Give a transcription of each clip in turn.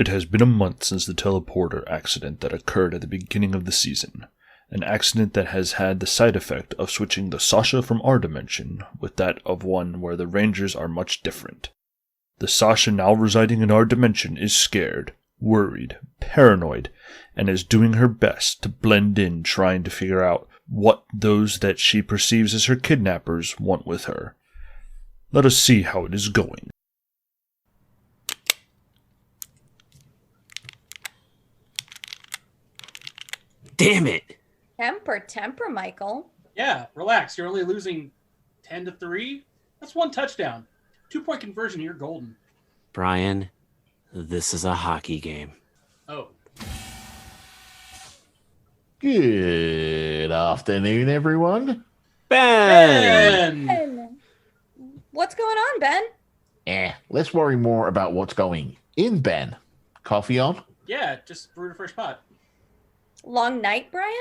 It has been a month since the teleporter accident that occurred at the beginning of the season. An accident that has had the side effect of switching the Sasha from our dimension with that of one where the Rangers are much different. The Sasha now residing in our dimension is scared, worried, paranoid, and is doing her best to blend in, trying to figure out what those that she perceives as her kidnappers want with her. Let us see how it is going. Damn it! Temper, Michael. Yeah, relax. You're only losing 10-3. That's one touchdown. 2-point conversion, you're golden. Brian, this is a hockey game. Oh. Good afternoon, everyone. Ben! Ben! What's going on, Ben? Let's worry more about what's going in Ben. Coffee on? Yeah, just brewed a fresh pot. Long night, Brian?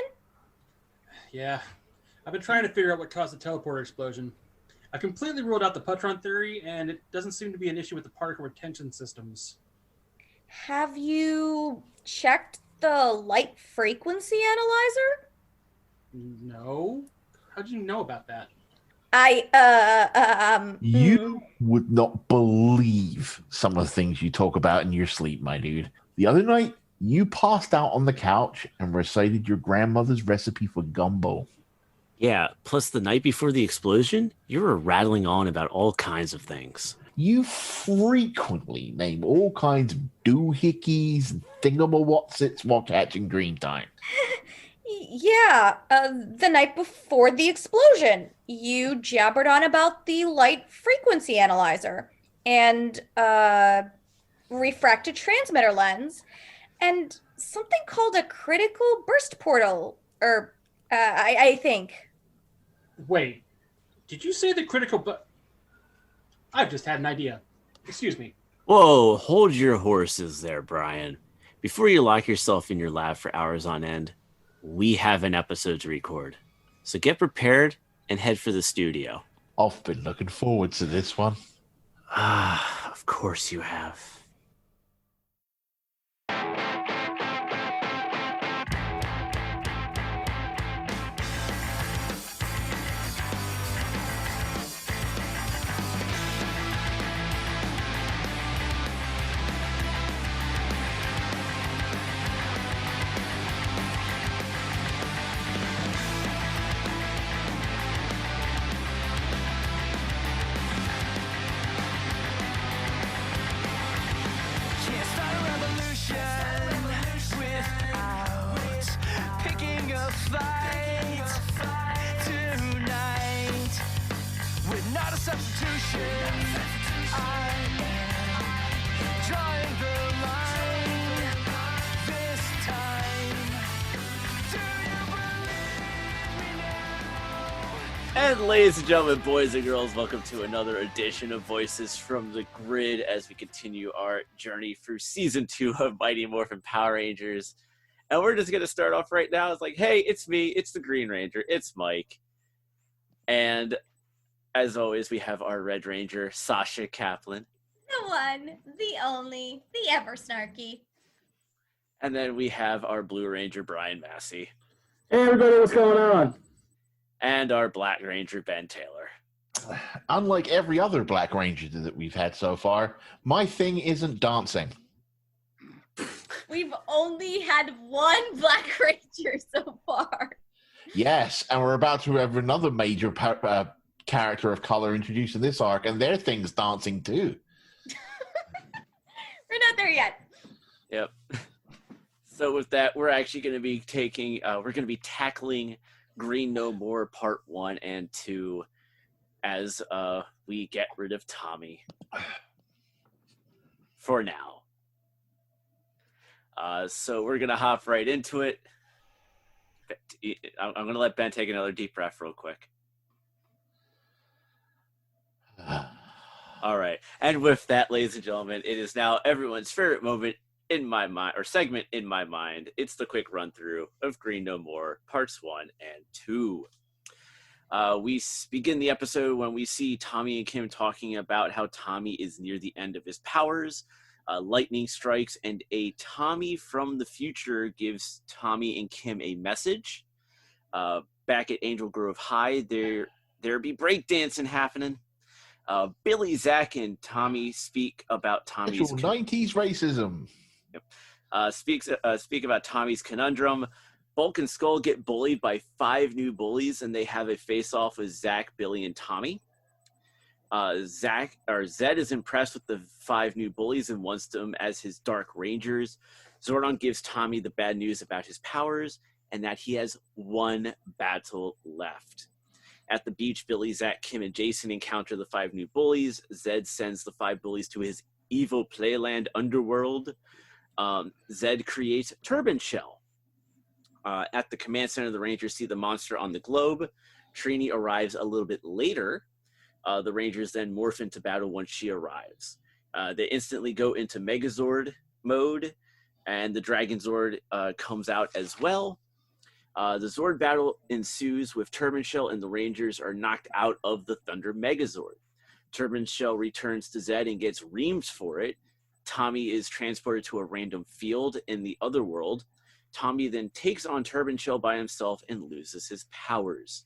Yeah. I've been trying to figure out what caused the teleporter explosion. I completely ruled out the Putron theory, and it doesn't seem to be an issue with the particle retention systems. Have you checked the light frequency analyzer? No. How did you know about that? You would not believe some of the things you talk about in your sleep, my dude. The other night, you passed out on the couch and recited your grandmother's recipe for gumbo. Yeah, plus the night before the explosion, you were rattling on about all kinds of things. You frequently name all kinds of doohickeys and thingamawatsits while catching green time. Yeah, the night before the explosion, you jabbered on about the light frequency analyzer and refracted transmitter lens and something called a critical burst portal, or I think. Wait, did you say the I've just had an idea. Excuse me. Whoa, hold your horses there, Brian. Before you lock yourself in your lab for hours on end, we have an episode to record. So get prepared and head for the studio. I've been looking forward to this one. Ah, of course you have. And ladies and gentlemen, boys and girls, welcome to another edition of Voices from the Grid as we continue our journey through Season 2 of Mighty Morphin Power Rangers. And we're just going to start off right now. It's like, hey, it's me. It's the Green Ranger. It's Mike. And as always, we have our Red Ranger, Sasha Kaplan. The one, the only, the ever snarky. And then we have our Blue Ranger, Brian Massey. Hey, everybody, what's going on? And our Black Ranger, Ben Taylor. Unlike every other Black Ranger that we've had so far, my thing isn't dancing. We've only had one Black Ranger so far. Yes, and we're about to have another major character of color introduced in this arc, and their thing's dancing too. We're not there yet. Yep. So with that, we're actually going to be tackling Green No More Part 1 and 2 as we get rid of Tommy. For now. So we're going to hop right into it. I'm going to let Ben take another deep breath real quick. All right. And with that, ladies and gentlemen, it is now everyone's favorite moment in my mind, or segment in my mind. It's the quick run through of Green No More Parts 1 and 2. We begin the episode when we see Tommy and Kim talking about how Tommy is near the end of his powers. Lightning strikes, and a Tommy from the future gives Tommy and Kim a message. Back at Angel Grove High, there be breakdancing happening. Billy, Zach, and Tommy speak about Tommy's 90s racism. Speak about Tommy's conundrum. Bulk and Skull get bullied by 5 new bullies, and they have a face-off with Zach, Billy, and Tommy. Zed is impressed with the 5 new bullies and wants them as his Dark Rangers. Zordon gives Tommy the bad news about his powers and that he has 1 battle left. At the beach, Billy, Zach, Kim, and Jason encounter the 5 new bullies. Zed sends the 5 bullies to his evil playland underworld. Zed creates Turban Shell. At the command center, the Rangers see the monster on the globe. Trini arrives a little bit later. The Rangers then morph into battle once she arrives. They instantly go into Megazord mode, and the Dragon Zord comes out as well. The Zord battle ensues with Turban Shell, and the Rangers are knocked out of the Thunder Megazord. Turban Shell returns to Zed and gets reamed for it. Tommy is transported to a random field in the other world. Tommy then takes on Turban Shell by himself and loses his powers.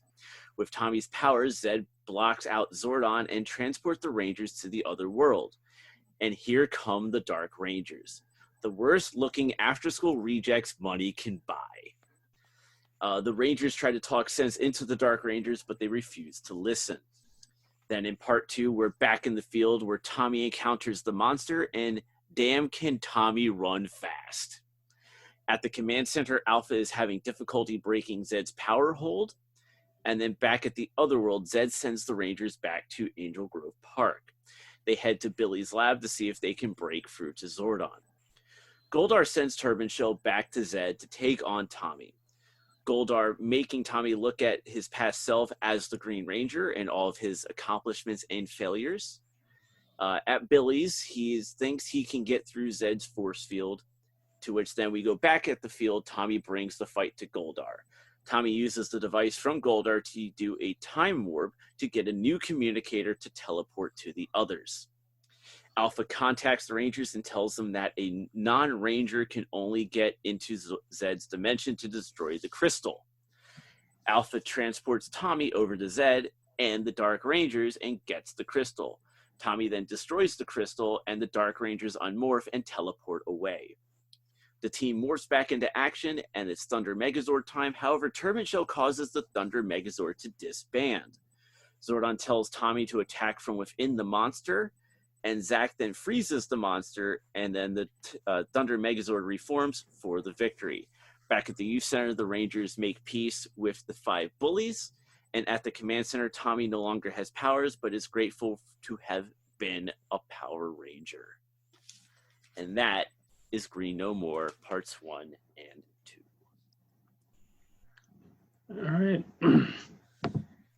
With Tommy's powers, Zed blocks out Zordon and transports the Rangers to the other world. And here come the Dark Rangers, the worst-looking after-school rejects money can buy. The Rangers try to talk sense into the Dark Rangers, but they refuse to listen. Then in part 2, we're back in the field where Tommy encounters the monster, and damn can Tommy run fast. At the command center, Alpha is having difficulty breaking Zed's power hold. And then back at the other world, Zed sends the Rangers back to Angel Grove Park. They head to Billy's lab to see if they can break through to Zordon. Goldar sends Turban Shell back to Zed to take on Tommy. Goldar making Tommy look at his past self as the Green Ranger and all of his accomplishments and failures. At Billy's, he thinks he can get through Zed's force field, to which then we go back at the field. Tommy brings the fight to Goldar. Tommy uses the device from Goldar to do a time warp to get a new communicator to teleport to the others. Alpha contacts the Rangers and tells them that a non-Ranger can only get into Zed's dimension to destroy the crystal. Alpha transports Tommy over to Zed and the Dark Rangers and gets the crystal. Tommy then destroys the crystal, and the Dark Rangers unmorph and teleport away. The team morphs back into action, and it's Thunder Megazord time. However, Turban Shell causes the Thunder Megazord to disband. Zordon tells Tommy to attack from within the monster, and Zach then freezes the monster, and then the Thunder Megazord reforms for the victory. Back at the youth center, the Rangers make peace with the 5 bullies, and at the command center, Tommy no longer has powers, but is grateful to have been a Power Ranger. And that is Green No More, parts 1 and 2. All right.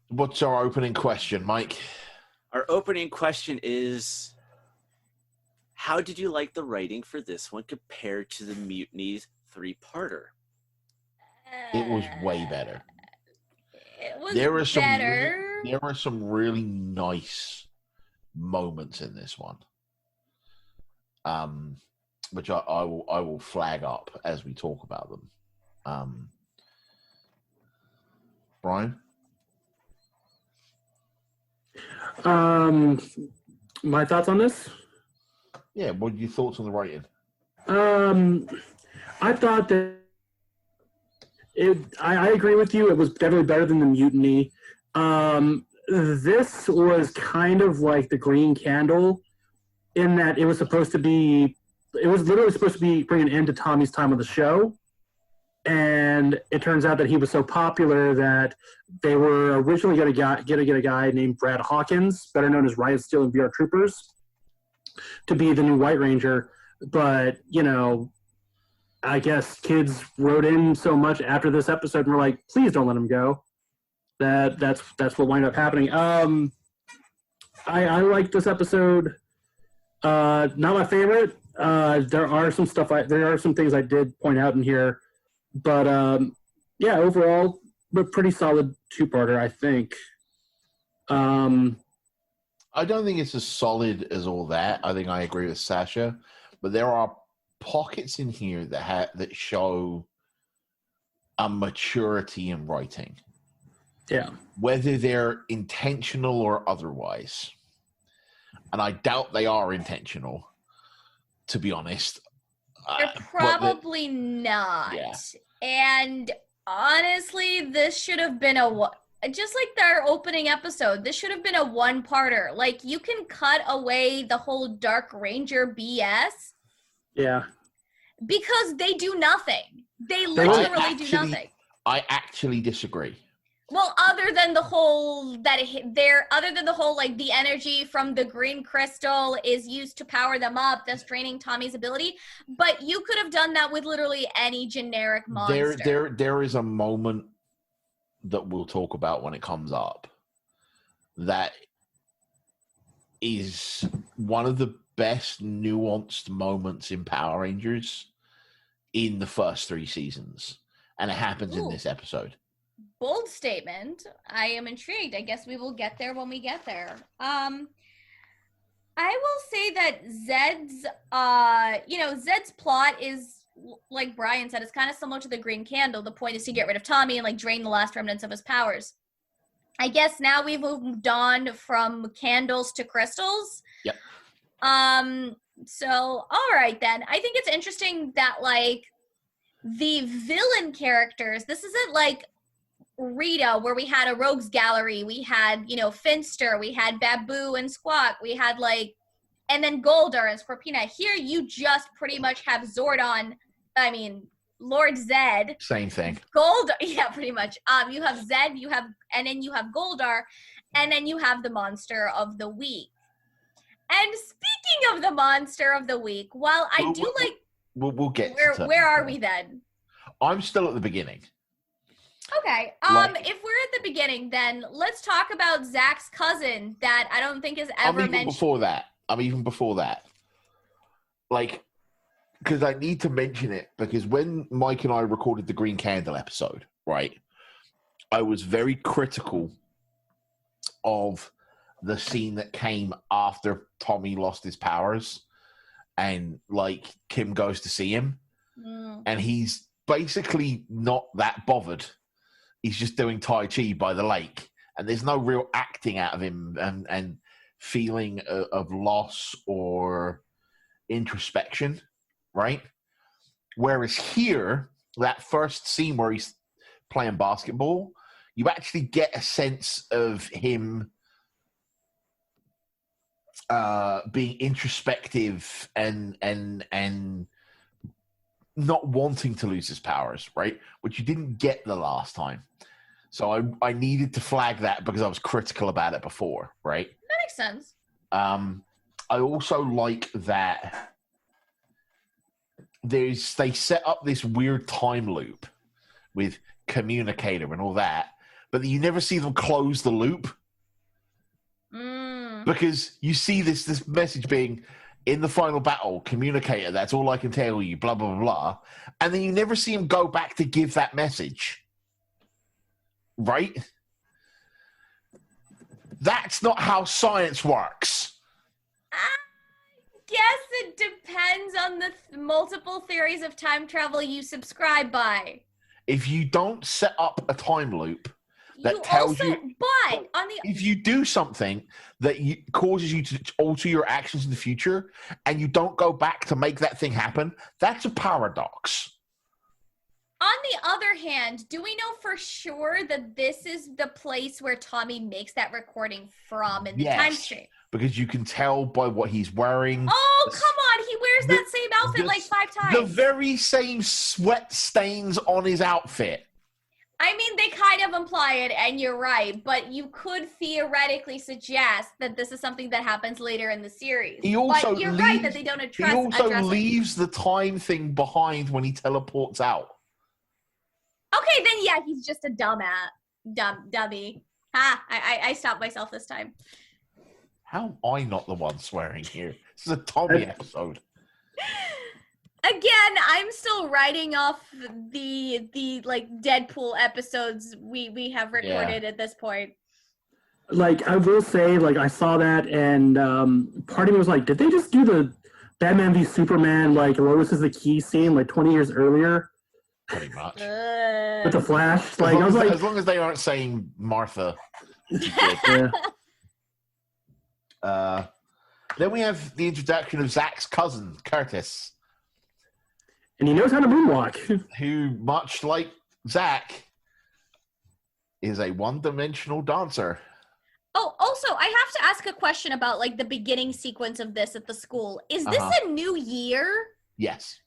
What's our opening question, Mike? Our opening question is, how did you like the writing for this one compared to the Mutiny's 3-parter? It was way better. It was There are better. there are some really nice moments in this one, which I will flag up as we talk about them. Brian? My thoughts on this? Yeah, what are your thoughts on the writing? I thought that I agree with you. It was definitely better than the Mutiny. This was kind of like the Green Candle in that it was literally supposed to be bring an end to Tommy's time on the show. And it turns out that he was so popular that they were originally going to get a guy named Brad Hawkins, better known as Riot Steel and VR Troopers, to be the new White Ranger. But, I guess kids wrote in so much after this episode and were like, please don't let him go. That's what wound up happening. I like this episode. Not my favorite. There are some things I did point out in here. But, overall, a pretty solid 2-parter, I think. I don't think it's as solid as all that. I think I agree with Sasha. but there are pockets in here that show a maturity in writing. Yeah. Whether they're intentional or otherwise. And I doubt they are intentional, to be honest. They're probably not. Yeah. And honestly, this should have been just like their opening episode, this should have been a one-parter. Like, you can cut away the whole Dark Ranger BS. Yeah. Because they do nothing. They literally do nothing. I actually disagree. Well, other than the whole like the energy from the green crystal is used to power them up, thus draining Tommy's ability. But you could have done that with literally any generic monster. There is a moment that we'll talk about when it comes up that is one of the best nuanced moments in Power Rangers in the first 3 seasons, and it happens in this episode. Bold statement. I am intrigued. I guess we will get there when we get there. I will say that Zed's plot is, like Brian said, it's kind of similar to the Green Candle. The point is to get rid of Tommy and like drain the last remnants of his powers. I guess now we've moved on from candles to crystals. Yep. So all right then. I think it's interesting that like the villain characters, this isn't like Rita, where we had a rogues gallery, we had, Finster, we had Babu and Squawk, we had and then Goldar and Scorpina. Here you just pretty much have Lord Zed. Same thing. Goldar, yeah, pretty much. You have Zed, and then you have Goldar, and then you have the Monster of the Week. And speaking of the Monster of the Week, while I do like... We'll get to where are we then? I'm still at the beginning. Okay. If we're at the beginning, then let's talk about Zach's cousin that I don't think is ever mentioned. Even before that. Because I need to mention it, because when Mike and I recorded the Green Candle episode, right, I was very critical of the scene that came after Tommy lost his powers and, Kim goes to see him. And he's basically not that bothered. He's just doing Tai Chi by the lake, and there's no real acting out of him and feeling of loss or introspection, right? Whereas here, that first scene where he's playing basketball, you actually get a sense of him being introspective and not wanting to lose his powers, right? Which you didn't get the last time. So I needed to flag that because I was critical about it before, right? That makes sense. I also like that they set up this weird time loop with Communicator and all that, but you never see them close the loop. Because you see this message being, in the final battle, Communicator, that's all I can tell you, blah, blah, blah, blah. And then you never see him go back to give that message. Right? That's not how science works. I guess it depends on the multiple theories of time travel you subscribe by. If you don't set up a time loop that tells you... But on the... If you do something that causes you to alter your actions in the future and you don't go back to make that thing happen, that's a paradox. On the other hand, do we know for sure that this is the place where Tommy makes that recording from in the time stream? Because you can tell by what he's wearing. Oh, come on. He wears that same outfit 5 times. The very same sweat stains on his outfit. I mean, they kind of imply it, and you're right, but you could theoretically suggest that this is something that happens later in the series. But you're right that they don't address it. He also leaves the time thing behind when he teleports out. Okay, then yeah, he's just a dummy. I stopped myself this time. How am I not the one swearing here? This is a Tommy episode. Again, I'm still writing off the Deadpool episodes we have recorded at this point. I will say, I saw that, and part of me was like, did they just do Batman v Superman, like Lois is the key scene, like 20 years earlier pretty much. with the Flash. As Like long I was as, like, as long as they aren't saying Martha. yeah. Then we have the introduction of Zach's cousin, Curtis, And he knows how to moonwalk. who, much like Zach, is a one-dimensional dancer. Oh, also, I have to ask a question about like the beginning sequence of this at the school. Is this a new year? Yes.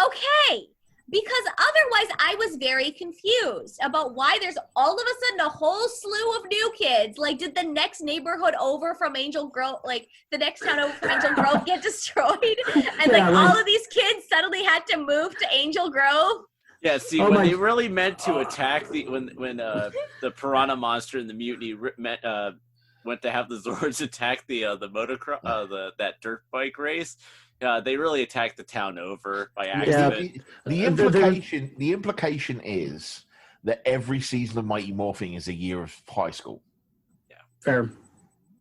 Okay. Because otherwise I was very confused about why there's all of a sudden a whole slew of new kids. Like, did the next neighborhood over from Angel Grove, like the next town over from Angel Grove get destroyed? And like all of these kids suddenly had to move to Angel Grove? Yeah, see, Oh when my- they really meant to attack when the piranha monster and the mutiny went to have the Zords attack the motocross that dirt bike race, they really attacked the town over by accident. The implication is that every season of Mighty Morphin is a year of high school. Fair.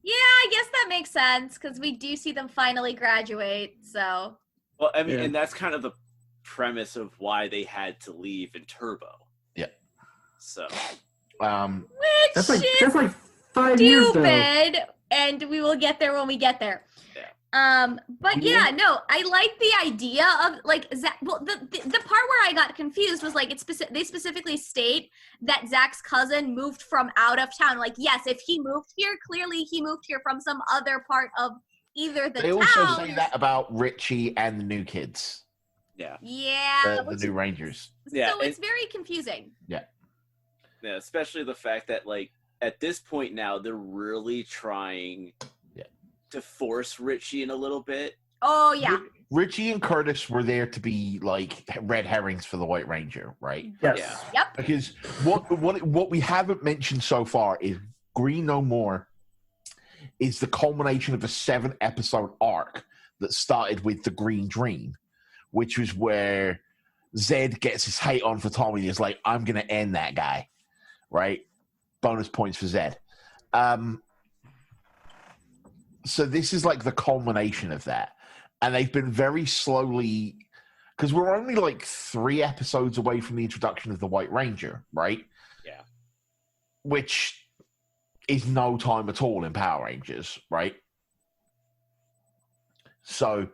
Yeah, I guess that makes sense because we do see them finally graduate. So Well, I mean, Yeah. and that's kind of the premise of why they had to leave in Turbo. Yeah. So which That's is like 5 years though. stupid, and we will get there when we get there. But yeah, no, I like the idea of like Zach. Well, the part where I got confused was like they specifically state that Zach's cousin moved from out of town. Like, yes, if he moved here, clearly he moved here from some other part of either the They town. also say that about Richie and the new kids, yeah, Yeah, the new Rangers. Yeah, so it's very confusing. yeah, especially the fact that like at this point now they're really trying to force Richie in a little bit. Oh yeah, Richie and Curtis were there to be like red herrings for the White Ranger, right? Yes. Yeah. yep. Because what we haven't mentioned so far is Green No More is the culmination of a 7-episode arc that started with the Green Dream, which was where Zed gets his hate on for Tommy. He's like, I'm going to end that guy, right? Bonus points for Zed. So this is like the culmination of that. And they've been very slowly, because we're only like 3 episodes away from the introduction of the White Ranger, right? Yeah. Which is no time at all in Power Rangers, right? So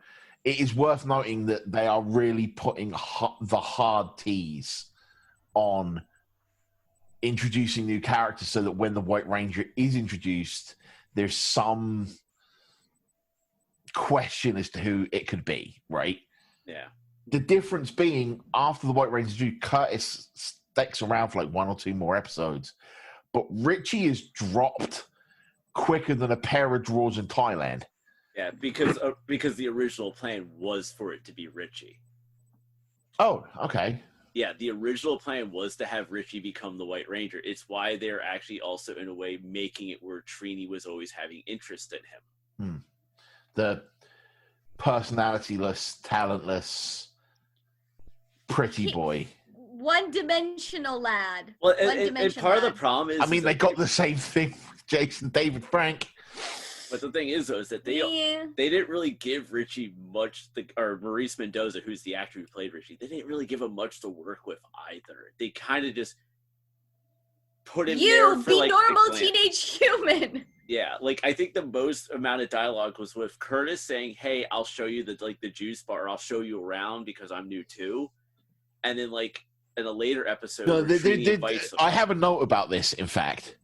it is worth noting that they are really putting the hard tease on introducing new characters so that when the White Ranger is introduced, there's some question as to who it could be, right? Yeah. The difference being, after the White Ranger, Curtis sticks around for like 1 or 2 more episodes, but Richie is dropped quicker than a pair of drawers in Thailand. Yeah, because the original plan was for it to be Richie. Oh, okay. Yeah, the original plan was to have Richie become the White Ranger. It's why they're actually also, in a way, making it where Trini was always having interest in him. The personalityless, talentless, pretty boy. One-dimensional lad. Well, and part of the problem is... I mean, is they that got the same thing with Jason David Frank. But the thing is, though, is that they didn't really give Richie much, or Maurice Mendoza, who's the actor who played Richie, they didn't really give him much to work with either. They kind of just put him there for, the like, normal the glance. teenage human. Yeah, like, I think the most amount of dialogue was with Curtis saying, hey, I'll show you the juice bar, I'll show you around because I'm new too. And then, like, in a later episode, I have a note about this, in fact.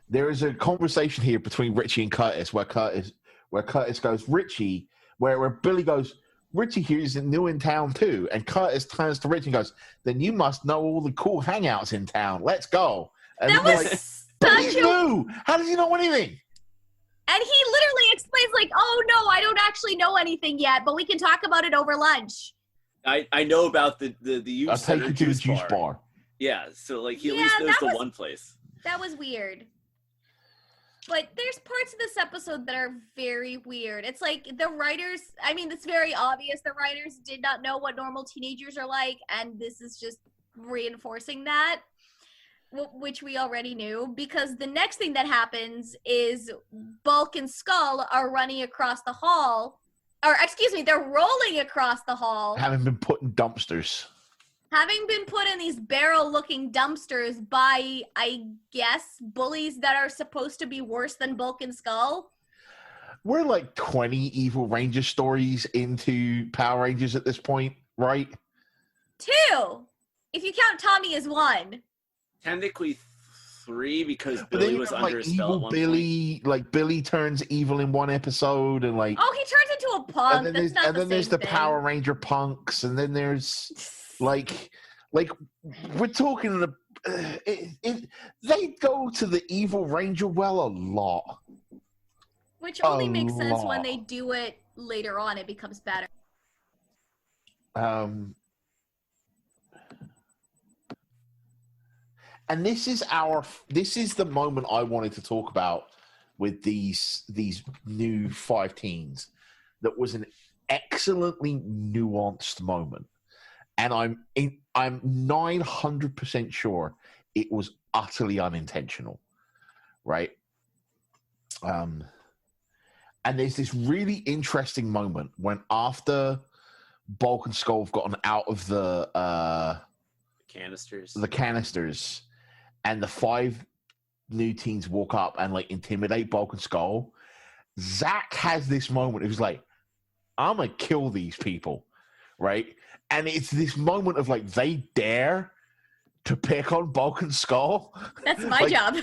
There is a conversation here between Richie and Curtis where Curtis goes, Richie, where Billy goes, Richie here is new in town too. And Curtis turns to Richie and goes, then you must know all the cool hangouts in town. Let's go. And That I'm was like, but such he's a... new. How does he know anything? And he literally explains like, oh no, I don't actually know anything yet, but we can talk about it over lunch. I know about the youth I'll take center you to the juice bar. Yeah, so like he at Yeah, least knows that the was- one place. That was weird. But there's parts of this episode that are very weird. It's like the writers, I mean, it's very obvious the writers did not know what normal teenagers are like, and this is just reinforcing that, which we already knew, because the next thing that happens is Bulk and Skull are running across the hall, or excuse me, they're rolling across the hall, Having been put in dumpsters. having been put in these barrel-looking dumpsters by, I guess, bullies that are supposed to be worse than Bulk and Skull. We're like 20 Evil Ranger stories into Power Rangers at this point, right? 2, if you count Tommy as 1. Technically 3 because But then Billy you was have, under like, a spell at evil one Billy, like Billy turns evil in one episode, and like, Oh, he turns into a punk. and That's not the there's same the thing. Power Ranger punks, and then there's like we're talking they go to the Evil Ranger well a lot. Which only A makes sense when lot. they do it later on. It becomes better. And this is the moment I wanted to talk about with these new 5 teens. That was an excellently nuanced moment, and I'm 900% sure it was utterly unintentional, right? And there's this really interesting moment when after Bulk and Skull have gotten out of the canisters, and the 5 new teens walk up and like intimidate Bulk and Skull. Zach has this moment. It was like, I'm gonna kill these people, right? And it's this moment of like they dare to pick on Bulk and Skull. That's my Like, job.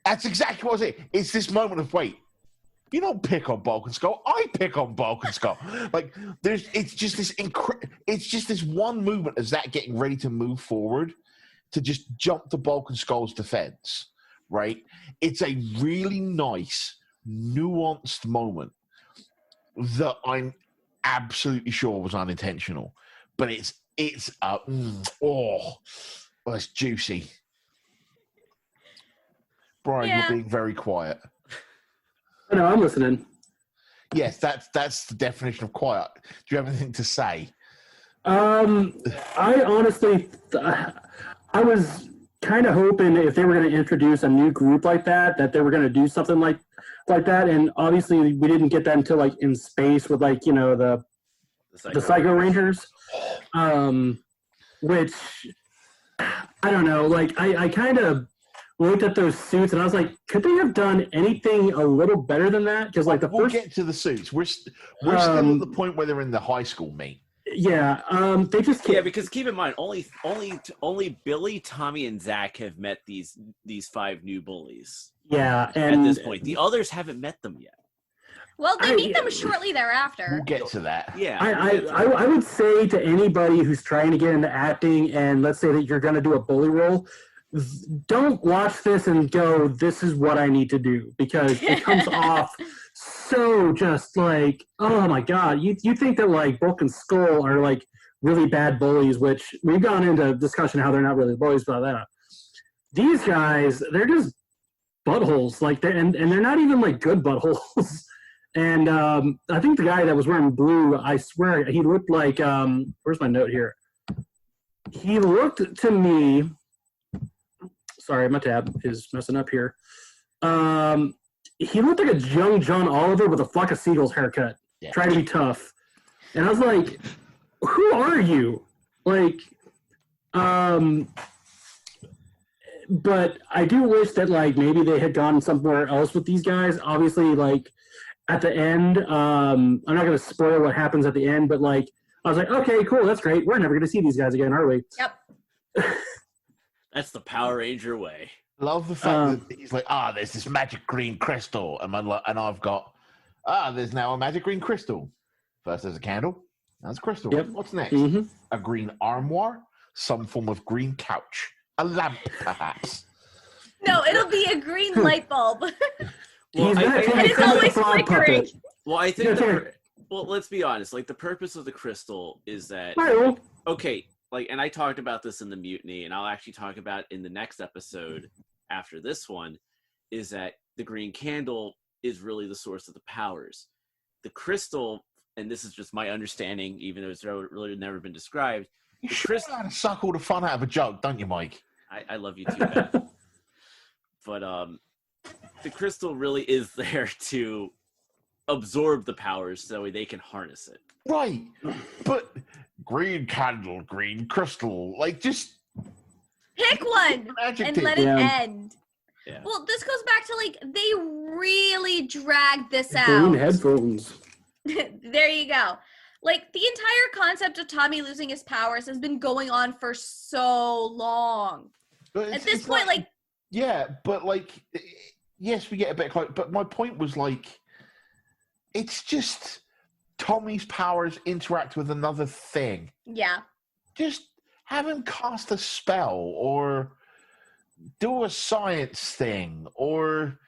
That's exactly what I was saying. It's this moment of wait, you don't pick on Bulk and Skull. I pick on Bulk and Skull. Like it's just this one movement of Zach getting ready to move forward to just jump to Bulk and Skull's defense, right? It's a really nice, nuanced moment that I'm absolutely sure was unintentional, but it's juicy. Brian, Yeah. you're being very quiet. No, I'm listening. Yes, that's the definition of quiet. Do you have anything to say? I honestly, I was kind of hoping if they were going to introduce a new group like that they were going to do something like that. And obviously, we didn't get that until like in space with like the Psycho Rangers, which I don't know. Like I kind of looked at those suits and I was like, could they have done anything a little better than that? Because like we'll get to the suits. We're still at the point where they're in the high school meet. Yeah, they just can't. Yeah, because keep in mind, only Billy, Tommy, and Zach have met these 5 new bullies. Yeah, and at this point, the others haven't met them yet. Well, they meet them shortly thereafter. We'll get to that. Yeah, I would say to anybody who's trying to get into acting, and let's say that you're going to do a bully role, don't watch this and go, this is what I need to do, because it comes off so just like, oh my god, you think that like Bulk and Skull are like really bad bullies, which we've gone into discussion how they're not really bullies about that. These guys, they're just buttholes, like and they're not even like good buttholes. And I think the guy that was wearing blue, I swear he looked like where's my note here? He looked to me. Sorry, my tab is messing up here. He looked like a young John Oliver with a flock of seagulls haircut, trying to be tough. And I was like, who are you? Like, but I do wish that, like, maybe they had gone somewhere else with these guys. Obviously, like, at the end, I'm not going to spoil what happens at the end, but, like, I was like, okay, cool, that's great. We're never going to see these guys again, are we? Yep. That's the Power Ranger way. Love the fact that he's like, there's this magic green crystal, and I've got, there's now a magic green crystal. First there's a candle, now it's a crystal. Yep. What's next? Mm-hmm. A green armoire, some form of green couch, a lamp, perhaps. No, it'll be a green light bulb. Well, And it's always flickering. Well, I think well, let's be honest. Like, the purpose of the crystal is that okay. Like, and I talked about this in the mutiny, and I'll actually talk about it in the next episode after this one, is that the green candle is really the source of the powers. The crystal, and this is just my understanding, even though it's really never been described. You sure know how to suck all the fun out of a joke, don't you, Mike? I love you too, Ben. But the crystal really is there to absorb the powers so they can harness it. Right. But green candle, green crystal, like just Pick one and adjective. let it Yeah. end. Yeah. Well, this goes back to like they really dragged this Green out. headphones. There you go. Like the entire concept of Tommy losing his powers has been going on for so long. But At this it's point, like yeah, but like yes, we get a bit close. But my point was like, it's just Tommy's powers interact with another thing. yeah. Just have him cast a spell or do a science thing or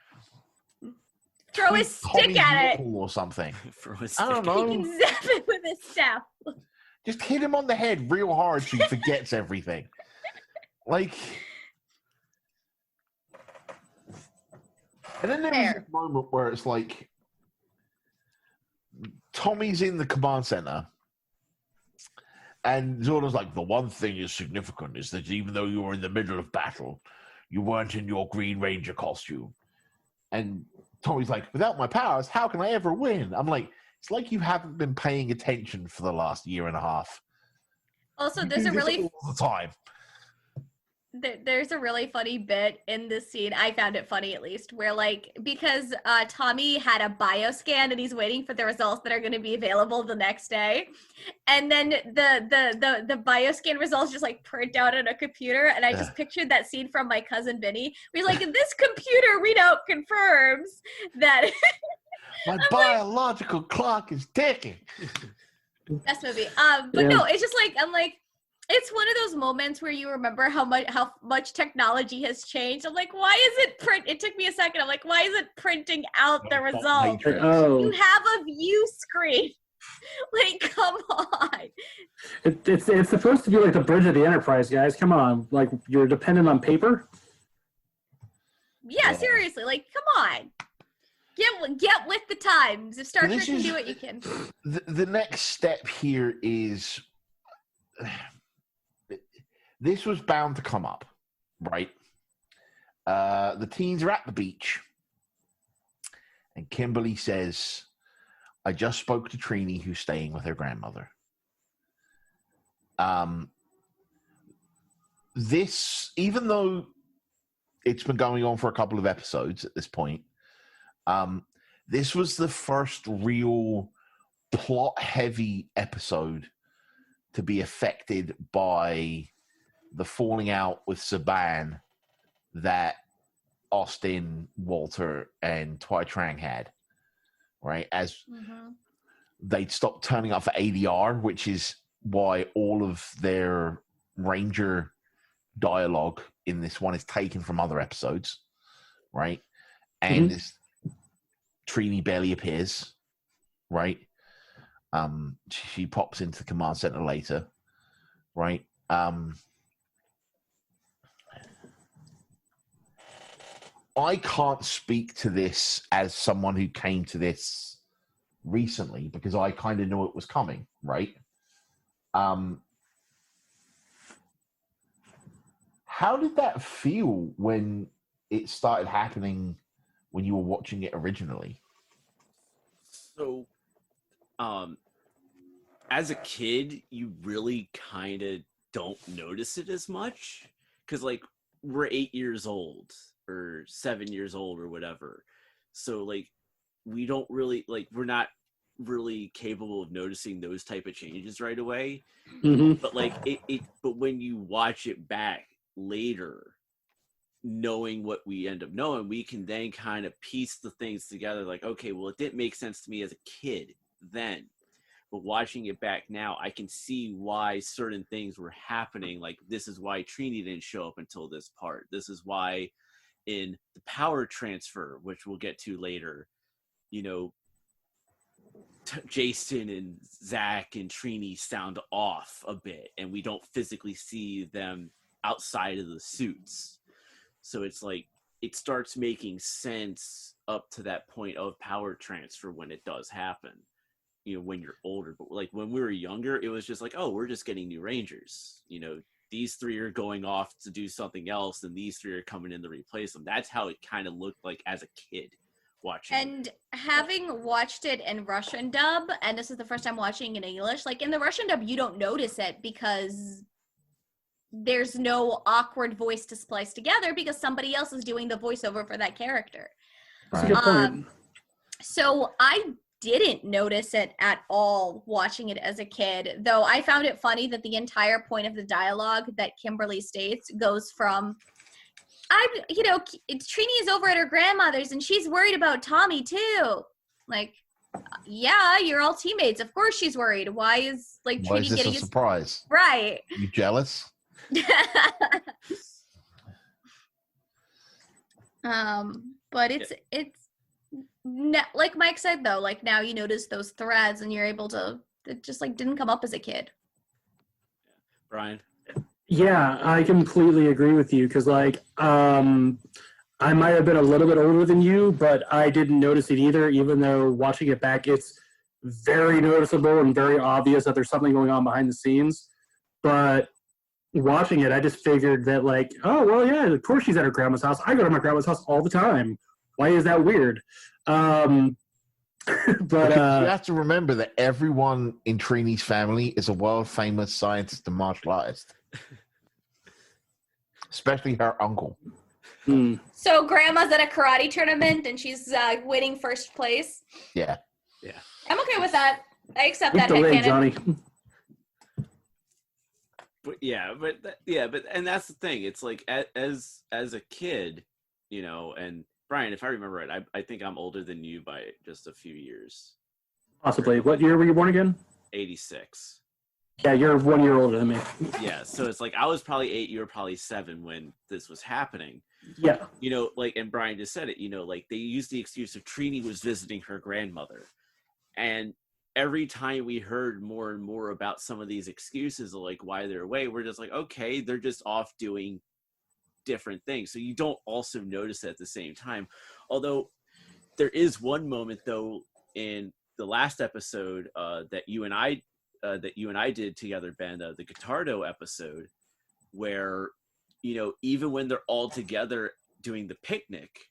Throw his stick Tommy's at it. nipple or something. For a I don't stick. He know. can zap it with his staff. Just hit him on the head real hard so he forgets everything. Like, and then there was Fair. this moment where it's like Tommy's in the command center, and Zordon's like, the one thing is significant is that even though you were in the middle of battle, you weren't in your Green Ranger costume. And Tommy's like, without my powers, how can I ever win? I'm like, it's like you haven't been paying attention for the last year and a half. Also, You there's do a this really all the time. there's a really funny bit in this scene. I found it funny at least, where like because Tommy had a bioscan and he's waiting for the results that are going to be available the next day, and then the bioscan results just like print out on a computer, and I just pictured that scene from My Cousin Vinny. Where he's like, this computer readout confirms that. My biological clock is ticking. Best movie. But Yeah. no, it's just like I'm like, it's one of those moments where you remember how much technology has changed. I'm like, why is it print? It took me a second. I'm like, why is it printing out the results? Matrix. Oh, You have a view screen. Like, come on. it's supposed to be like the bridge of the Enterprise, guys. Come on, like you're dependent on paper. Yeah, Yeah. seriously. Like, come on. Get with the times. If Star Well, Trek this can is- do it, you can. The next step here is this was bound to come up, right? The teens are at the beach, and Kimberly says, I just spoke to Trini, who's staying with her grandmother. This, even though it's been going on for a couple of episodes at this point, this was the first real plot-heavy episode to be affected by the falling out with Saban that Austin, Walter, and Twy Trang had, right? As they'd stopped turning up for ADR, which is why all of their Ranger dialogue in this one is taken from other episodes, right? And this Trini barely appears, right? She pops into the command center later, right? I can't speak to this as someone who came to this recently because I kind of knew it was coming, right? How did that feel when it started happening when you were watching it originally? So, as a kid, you really kind of don't notice it as much because, like, we're 8 years old or 7 years old or whatever. So, like, we don't really, like, we're not really capable of noticing those type of changes right away. But, like, but when you watch it back later, knowing what we end up knowing, we can then kind of piece the things together like, okay, well, it didn't make sense to me as a kid then, but watching it back now, I can see why certain things were happening. Like, this is why Trini didn't show up until this part. This is why in the power transfer, which we'll get to later, you know, Jason and Zach and Trini sound off a bit, and we don't physically see them outside of the suits. So it's like it starts making sense up to that point of power transfer when it does happen, you know, when you're older. But like when we were younger, it was just like, oh, we're just getting new Rangers. You know, these three are going off to do something else, and these three are coming in to replace them. That's how it kind of looked like as a kid watching. And having watched it in Russian dub, and this is the first time watching in English, like in the Russian dub, you don't notice it because there's no awkward voice to splice together because somebody else is doing the voiceover for that character. That's a good point. So I didn't notice it at all watching it as a kid, though I found it funny that the entire point of the dialogue that Kimberly states goes from, Trini is over at her grandmother's and she's worried about Tommy too. Like, yeah, you're all teammates. Of course she's worried. Why is Trini this getting a surprise? Right. You jealous? But it's like Mike said though, like now you notice those threads and you're able to, it just like didn't come up as a kid. Brian? Yeah, I completely agree with you because I might have been a little bit older than you, but I didn't notice it either, even though watching it back, it's very noticeable and very obvious that there's something going on behind the scenes. But watching it, I just figured that oh, well, yeah, of course she's at her grandma's house. I go to my grandma's house all the time. Why is that weird? But you have to remember that everyone in Trini's family is a world-famous scientist and martial artist. Especially her uncle. So grandma's at a karate tournament and she's winning first place. Yeah. I'm okay with that. I accept With that the leg, headcanon. Johnny. But and that's the thing. It's like as a kid, and Brian, if I remember right, I think I'm older than you by just a few years. Possibly. What year were you born again? 86. Yeah, you're 1 year older than me. Yeah, so it's like I was probably 8, you were probably 7 when this was happening. Yeah. And Brian just said it, they used the excuse of Trini was visiting her grandmother. And every time we heard more and more about some of these excuses of why they're away, we're just like, okay, they're just off doing different things. So you don't also notice it at the same time. Although there is one moment though in the last episode that you and I did together, Ben, the Guitardo episode, where even when they're all together doing the picnic,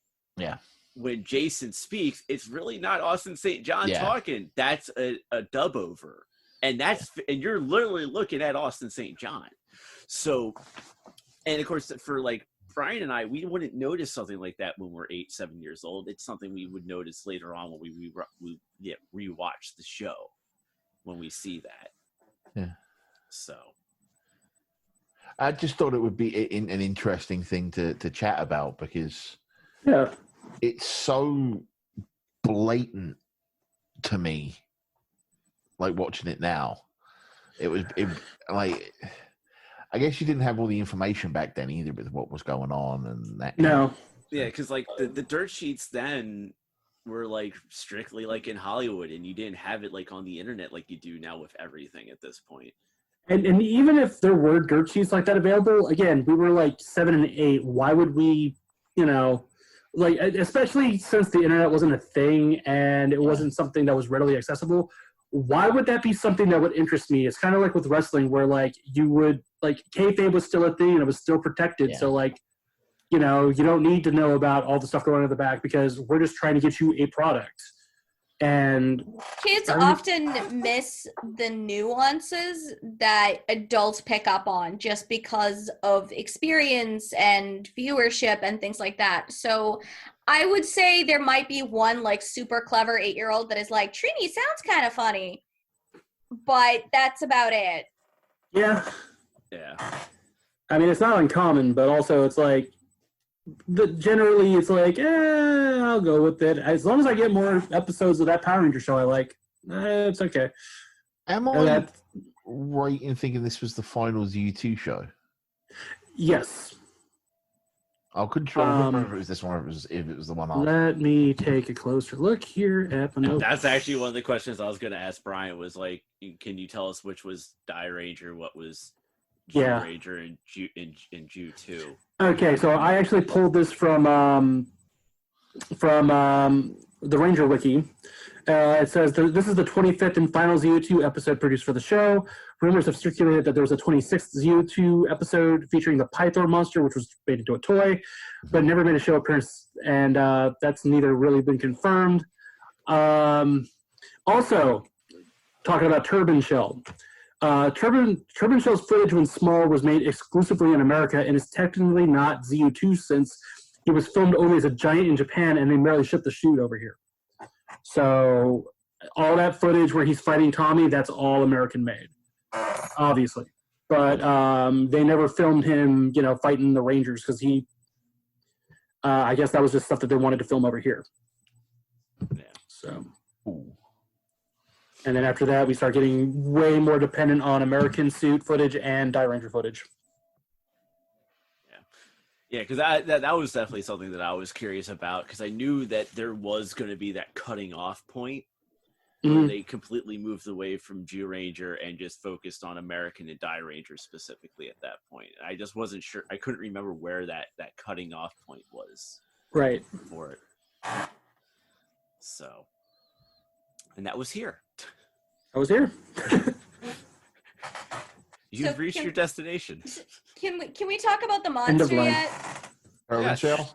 when Jason speaks, it's really not Austin St. John talking. That's a dub over, and you're literally looking at Austin St. John. So, and of course, for Brian and I, we wouldn't notice something like that when we're 8, 7 years old. It's something we would notice later on when we rewatch the show, when we see that. Yeah. So I just thought it would be an interesting thing to chat about because it's so blatant to me, watching it now. I guess you didn't have all the information back then either with what was going on and that. No. Yeah, because the dirt sheets then were strictly in Hollywood, and you didn't have it on the internet like you do now with everything at this point. And even if there were dirt sheets like that available, again, we were 7 and 8. Why would we, especially since the internet wasn't a thing and it wasn't something that was readily accessible, why would that be something that would interest me? It's kind of like with wrestling where you would, kayfabe was still a thing and it was still protected. Yeah. So you don't need to know about all the stuff going on in the back because we're just trying to get you a product. And kids often miss the nuances that adults pick up on just because of experience and viewership and things like that. So I would say there might be one super clever 8-year-old that is Trini sounds kind of funny, but that's about it. Yeah. I mean, it's not uncommon, but also it's generally it's I'll go with it as long as I get more episodes of that Power Ranger show I like. It's okay. Am I right in thinking this was the final Z2 show? Yes. I couldn't remember if it was this one or if it was the one after. Let me take a closer look here at the notes. That's actually one of the questions I was going to ask Brian was can you tell us which was Die Ranger, what was G Ranger, and Ju 2? Okay, so I actually pulled this from from the Ranger Wiki. It says this is the 25th and final ZO2 episode produced for the show. Rumors have circulated that there was a 26th ZO2 episode featuring the Pythor monster, which was made into a toy, but never made a show appearance, and that's neither really been confirmed. Also, talking about Turban Shell. Turban Shell's footage when small was made exclusively in America and is technically not ZO2 since he was filmed only as a giant in Japan and they merely shipped the shoot over here. So all that footage where he's fighting Tommy, that's all American made, obviously. But they never filmed him, fighting the Rangers because I guess that was just stuff that they wanted to film over here. Yeah. So. Ooh. And then after that, we start getting way more dependent on American suit footage and Die Ranger footage. Yeah, because that was definitely something that I was curious about because I knew that there was going to be that cutting off point where they completely moved away from Ranger and just focused on American and Die Ranger specifically at that point. I just wasn't sure. I couldn't remember where that cutting off point was. Right. For it. So, and that was here. I was here. You've reached your destination. Can we talk about the monster yet? Shell?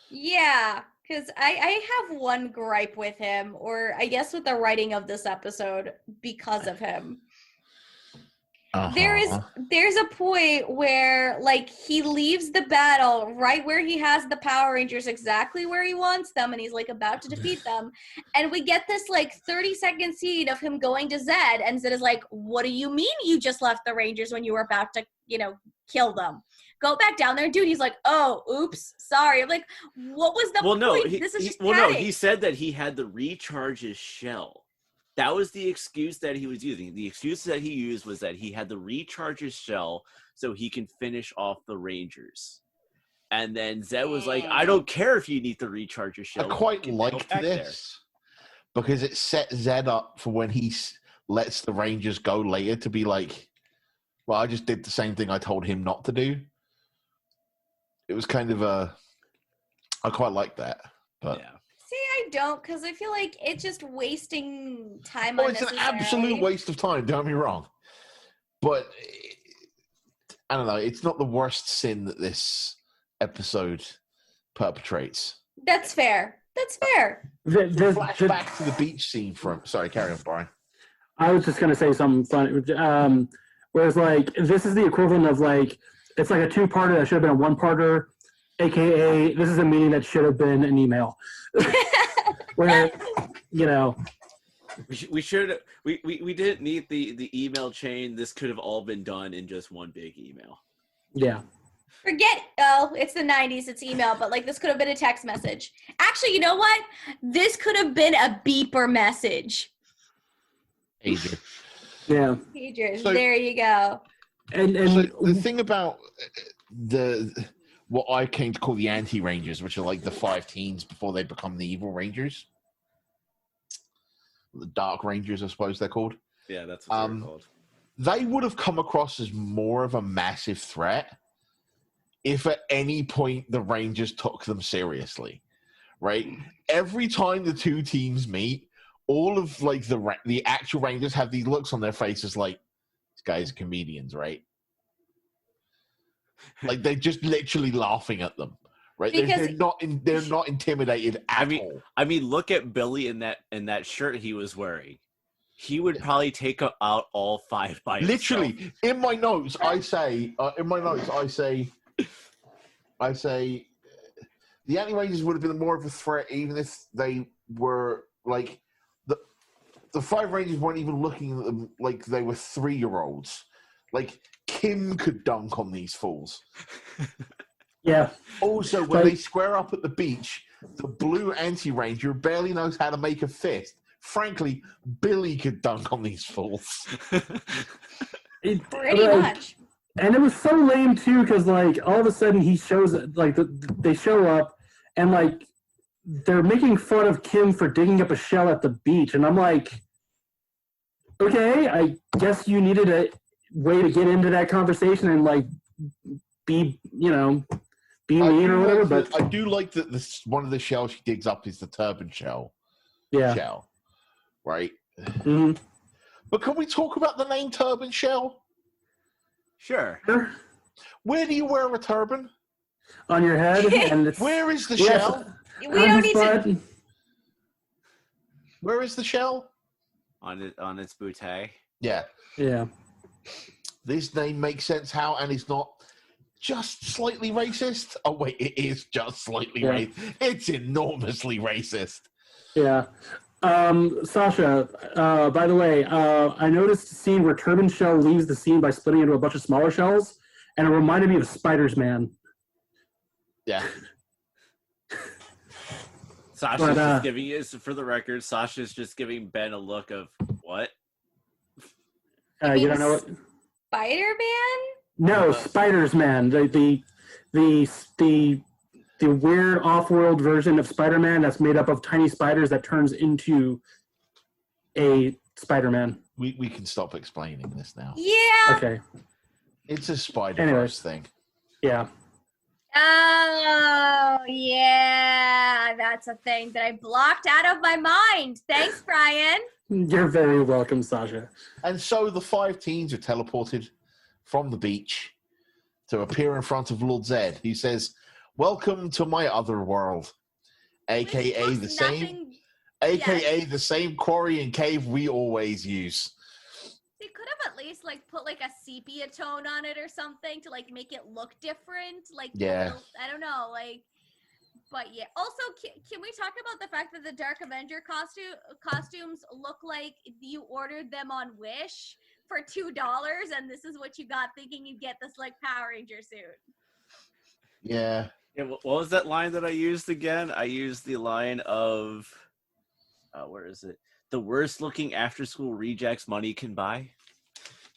Yeah, because I have one gripe with him, or I guess with the writing of this episode because of him. There's a point where he leaves the battle right where he has the Power Rangers exactly where he wants them, and he's about to defeat them, and we get this 30-second scene of him going to Zed, and Zed is like, "What do you mean you just left the Rangers when you were about to kill them? Go back down there, dude." He's like, "Oh, oops, sorry." I'm like, what was the point? No, This is just padding. he said that he had to recharge his shell. That was the excuse that he was using. The excuse that he used was that he had to recharge his shell so he can finish off the Rangers. And then Zed was like, "I don't care if you need to recharge your shell." I quite liked this because it set Zed up for when he lets the Rangers go later to be like, well, I just did the same thing I told him not to do. It was kind of I quite like that. But yeah. See, I don't, because I feel like it's just wasting time. Well, it's an absolute waste of time, don't get me wrong. But, I don't know, it's not the worst sin that this episode perpetrates. That's fair. The flashback to the beach scene from... Sorry, carry on, Brian. I was just going to say something funny. Whereas, this is the equivalent of, it's like a two-parter that should have been a one-parter, a.k.a. this is a meeting that should have been an email. Where, we didn't need the email chain. This could have all been done in just one big email. Yeah. It's the 90s, it's email, but this could have been a text message. Actually, you know what? This could have been a beeper message. Pager. Yeah. Pagers, there you go. And so the thing about what I came to call the anti-Rangers, which are the 5 teens before they become the evil Rangers. The Dark Rangers, I suppose they're called. Yeah, that's what they're called. They would have come across as more of a massive threat if at any point the Rangers took them seriously, right? Every time the two teams meet, all of the actual Rangers have these looks on their faces these guys are comedians, right? They're just literally laughing at them, right? They're not intimidated at all. I mean, look at Billy in that shirt he was wearing. He would probably take out all 5 by literally himself. In my notes, I say the anti-Rangers would have been more of a threat even if they were the 5 Rangers weren't even looking at them like they were 3-year-olds. Kim could dunk on these fools. Yeah. Also, when they square up at the beach, the blue anti-Ranger barely knows how to make a fist. Frankly, Billy could dunk on these fools. Pretty much. And it was so lame, too, because, all of a sudden he shows, they show up, and, they're making fun of Kim for digging up a shell at the beach. And I'm like, okay, I guess you needed a way to get into that conversation and, be be mean or whatever. But I do like that this one of the shells she digs up is the turban shell. yeah. Shell, right? hmm But can we talk about the name turban shell? Sure. Where do you wear a turban? On your head, and it's Where is the yes, shell? We on don't his need butt. to. Where is the shell? On its bootay. Yeah. Yeah. This name makes sense how, and it's not just slightly racist. Oh wait, it is just slightly Yeah. racist. It's enormously racist. Yeah. Sasha, by the way, I noticed a scene where Turban Shell leaves the scene by splitting into a bunch of smaller shells, and it reminded me of Spider's Man. Yeah. Sasha's But, just giving you, for the record, Sasha's just giving Ben a look of what? You don't know what? Spider-Man? No, Spider's Man. The weird off-world version of Spider-Man that's made up of tiny spiders that turns into a Spider-Man. We can stop explaining this now. Yeah. Okay. It's a Spider-Verse thing. Yeah. Oh, yeah. That's a thing that I blocked out of my mind. Thanks, Brian. You're very welcome, Sasha. And so the 5 teens are teleported from the beach to appear in front of Lord Zed. He says, "Welcome to my other world, aka Which the looks same, nothing- the same quarry and cave we always use." They could have at least put a sepia tone on it or something to make it look different. Yeah. I don't know, but yeah. Also, can we talk about the fact that the Dark Avenger costumes look like you ordered them on Wish for $2, and this is what you got, thinking you'd get this Power Ranger suit. Yeah. Yeah, what was that line that I used again? I used the line of, where is it? The worst looking after school rejects money can buy.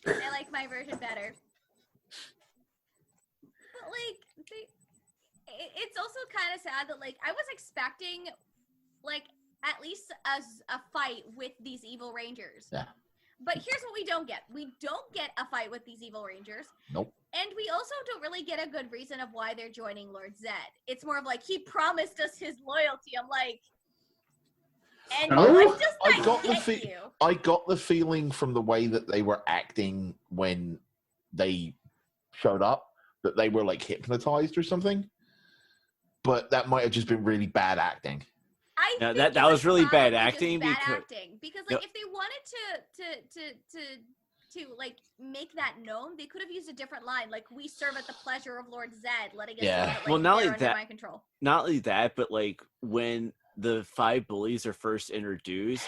I like my version better. But it's also kind of sad that I was expecting at least a fight with these evil rangers. Yeah. But here's what we don't get. We don't get a fight with these evil rangers. Nope. And we also don't really get a good reason of why they're joining Lord Zed. It's more of he promised us his loyalty. I'm like, and Oh? what does I that got the get you? I got the feeling from the way that they were acting when they showed up that they were hypnotized or something. But that might have just been really bad acting. I Now, think that it was really bad probably just acting bad because- acting. Because Yep. if they wanted to make that known, they could have used a different line, we serve at the pleasure of Lord Zed, letting us Yeah. know that Well, not they're only under that- my control. Not only that, but when the 5 bullies are first introduced,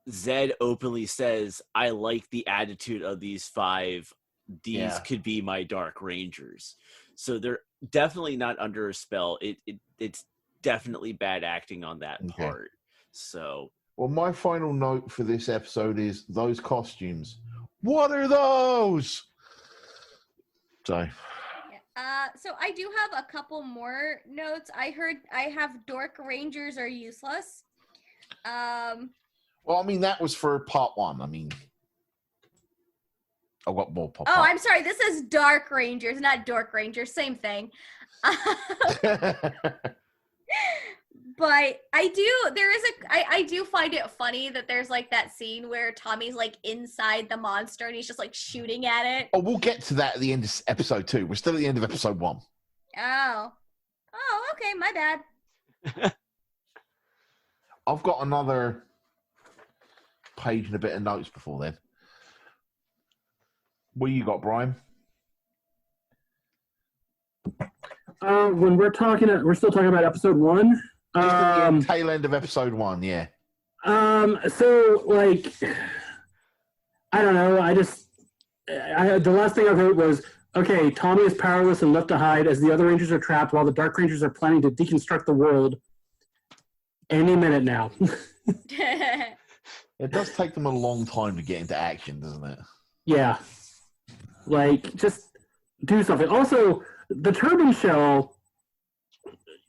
Zed openly says, "I like the attitude of these 5. These Yeah. could be my Dark Rangers." So they're definitely not under a spell. It's definitely bad acting on that Okay. part. So Well, my final note for this episode is those costumes. What are those? So, Yeah. So I do have a couple more notes. I have Dark Rangers are useless. well, that was for part 1. I got more pop. Oh, I'm sorry. This is Dark Rangers, not Dork Rangers. Same thing. But I do find it funny that there's that scene where Tommy's inside the monster and he's just shooting at it. Oh, we'll get to that at the end of episode 2. We're still at the end of episode 1. Oh, okay, my bad. I've got another page and a bit of notes before then. What you got, Brian? When we're still talking about episode 1. Just at the tail end of episode 1, yeah. So I don't know. The last thing I wrote was, okay, Tommy is powerless and left to hide as the other Rangers are trapped while the Dark Rangers are planning to deconstruct the world any minute now. It does take them a long time to get into action, doesn't it? Yeah. Just do something. Also, the Turban Shell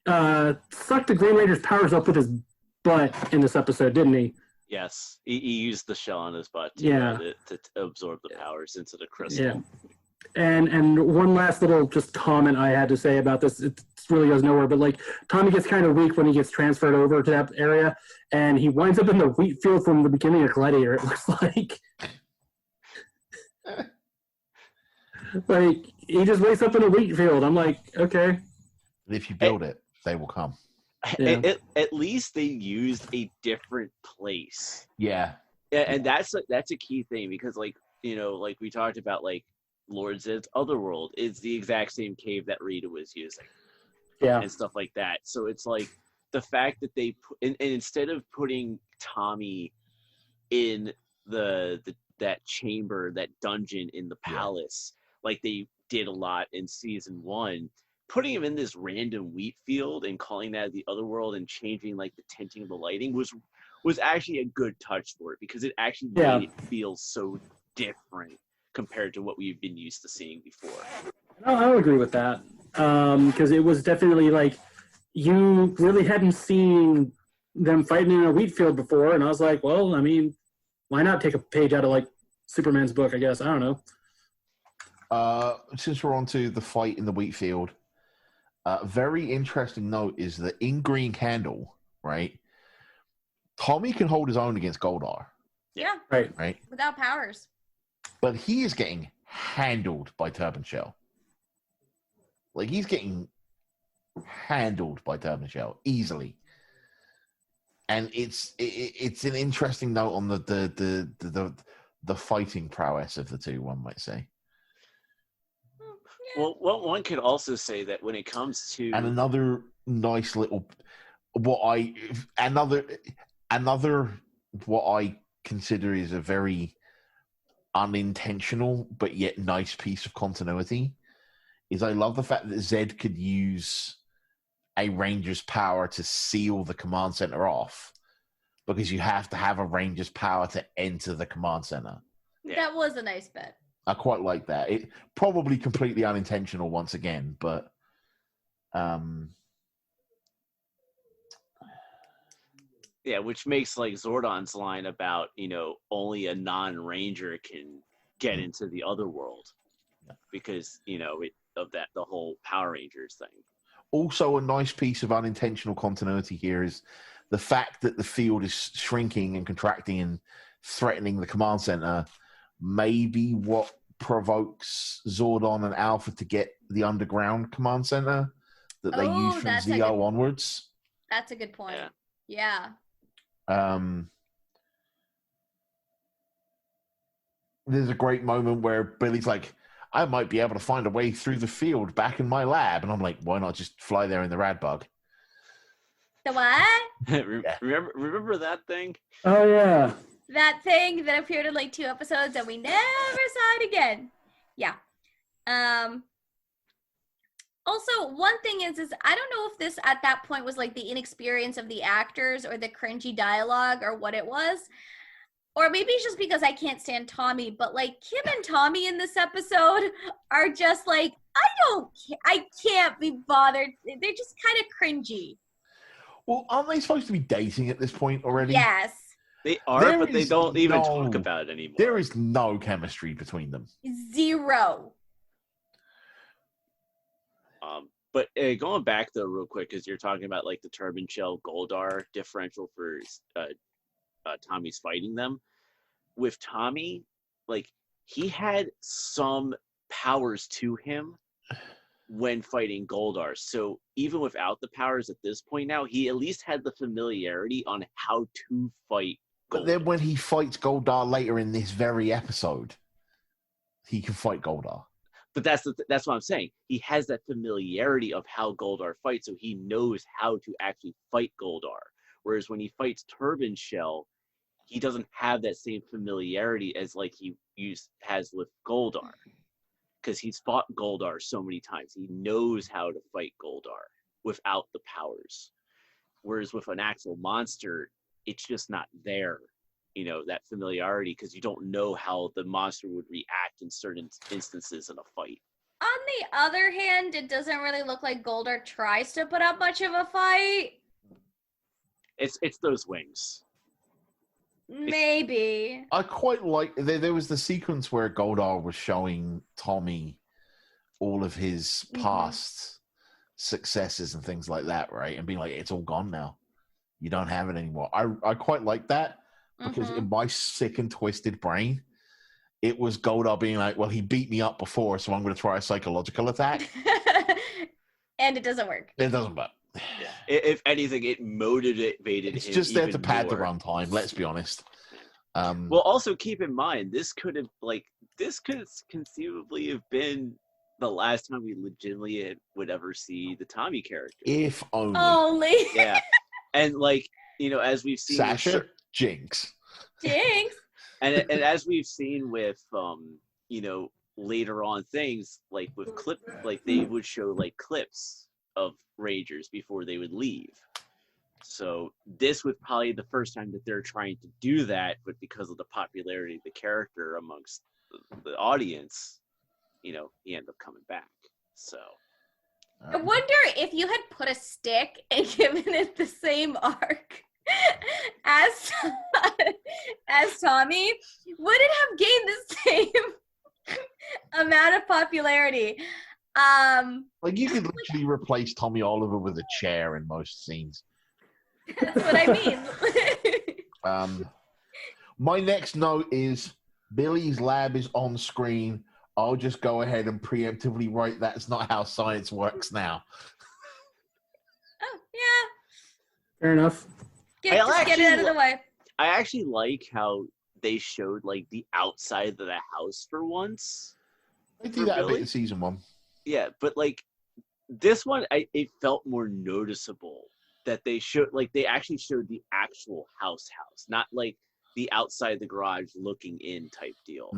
sucked the Green Ranger's powers up with his butt in this episode, didn't he? yes, he used the shell on his butt Yeah. to absorb the powers into the crystal. Yeah. And one last little just comment I had to say about this. It really goes nowhere, but like Tommy gets kind of weak when he gets transferred over to that area, and he winds up in the wheat field from the beginning of Gladiator. It looks like he just wakes up in a wheat field. I'm like, okay. If you build it, they will come. Yeah. At least they used a different place. Yeah. Yeah, and that's a key thing because like like we talked about like Lord Zed's Otherworld is the exact same cave that Rita was using. Yeah. And stuff like that. So it's like the fact that they put, and instead of putting Tommy in that chamber, that dungeon in the palace, like they did a lot in season 1, putting him in this random wheat field and calling that the Otherworld and changing like the tinting of the lighting was actually a good touch for it because it actually made it feel so different compared to what we've been used to seeing before. I'll agree with that. Because it was definitely like you really hadn't seen them fighting in a wheat field before, and I was like, well, I mean, why not take a page out of like Superman's book? I guess I don't know. Since we're on to the fight in the wheat field, very interesting note is that in Green Candle, right, Tommy can hold his own against Goldar. Yeah. Right. Without powers. But he is getting handled by Turban Shell. Like, he's getting handled by Turban Shell easily. And it's an interesting note on the fighting prowess of the two, one might say. Well, one could also say that when it comes to And another nice little what I consider is a very unintentional but yet nice piece of continuity is I love the fact that Zed could use a Ranger's power to seal the command center off because you have to have a Ranger's power to enter the command center. Yeah. That was a nice bit. I quite like that. It probably completely unintentional once again, but yeah, which makes like Zordon's line about, only a non-ranger can get into the other world because, the whole Power Rangers thing. Also, a nice piece of unintentional continuity here is the fact that the field is shrinking and contracting and threatening the command center may be what provokes Zordon and Alpha to get the underground command center that they use from Zeo onwards. That's a good point. Yeah. There's a great moment where Billy's like, I might be able to find a way through the field back in my lab. And I'm like, why not just fly there in the rad bug? The what? Remember that thing? Oh, yeah. That thing that appeared in like 2 episodes and we never saw it again. Yeah. Also, one thing is I don't know if this at that point was like the inexperience of the actors or the cringy dialogue or what it was. Or maybe it's just because I can't stand Tommy, but like Kim and Tommy in this episode are just like, I can't be bothered. They're just kind of cringy. Well, aren't they supposed to be dating at this point already? Yes. They are, but they don't even talk about it anymore. There is no chemistry between them. 0. But going back though real quick, because you're talking about like the Turban Shell Goldar differential for Tommy's fighting them. With Tommy, like he had some powers to him when fighting Goldar. So even without the powers at this point now, he at least had the familiarity on how to fight Goldar. But then when he fights Goldar later in this very episode, he can fight Goldar. But that's what I'm saying. He has that familiarity of how Goldar fights, so he knows how to actually fight Goldar. Whereas when he fights Turban Shell, he doesn't have that same familiarity as like he has with Goldar. Because he's fought Goldar so many times. He knows how to fight Goldar without the powers. Whereas with an actual monster, it's just not there. That familiarity, because you don't know how the monster would react in certain instances in a fight. On the other hand, it doesn't really look like Goldar tries to put up much of a fight. It's those wings. Maybe. I quite like there was the sequence where Goldar was showing Tommy all of his Mhm. past successes and things like that, right? And being like, it's all gone now. You don't have it anymore. I quite like that because Mhm. in my sick and twisted brain, it was Goldar being like, well, he beat me up before, so I'm going to try a psychological attack. And it doesn't work. It doesn't matter. If anything, it motivated It's him just there to even pad the more. runtime, let's be honest. Well, also keep in mind, this could conceivably have been the last time we legitimately would ever see the Tommy character. If only. Only. Yeah, and like as we've seen with Sasha, Jinx. Jinx. and as we've seen with later on things like with they would show like clips of Rangers before they would leave. So this was probably the first time that they're trying to do that, but because of the popularity of the character amongst the audience, he ended up coming back. So I wonder if you had put a stick and given it the same arc as Tommy, would it have gained the same amount of popularity? Like you could literally replace Tommy Oliver with a chair in most scenes. That's what I mean. My next note is Billy's lab is on screen. I'll just go ahead and preemptively write that's not how science works now. Oh, yeah. Fair enough. Get it out of the way. I actually like how they showed like the outside of the house for once. They do that a bit in season 1. Yeah, but like this one, it felt more noticeable that they actually showed the actual house, not like the outside the garage looking in type deal.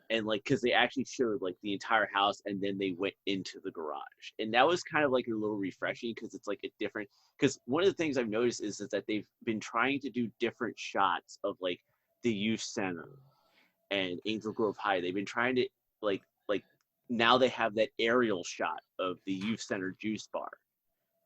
And like, because they actually showed like the entire house and then they went into the garage. And that was kind of like a little refreshing because it's like a different, because one of the things I've noticed is that they've been trying to do different shots of like the youth center and Angel Grove High. They've been trying to like now they have that aerial shot of the youth center juice bar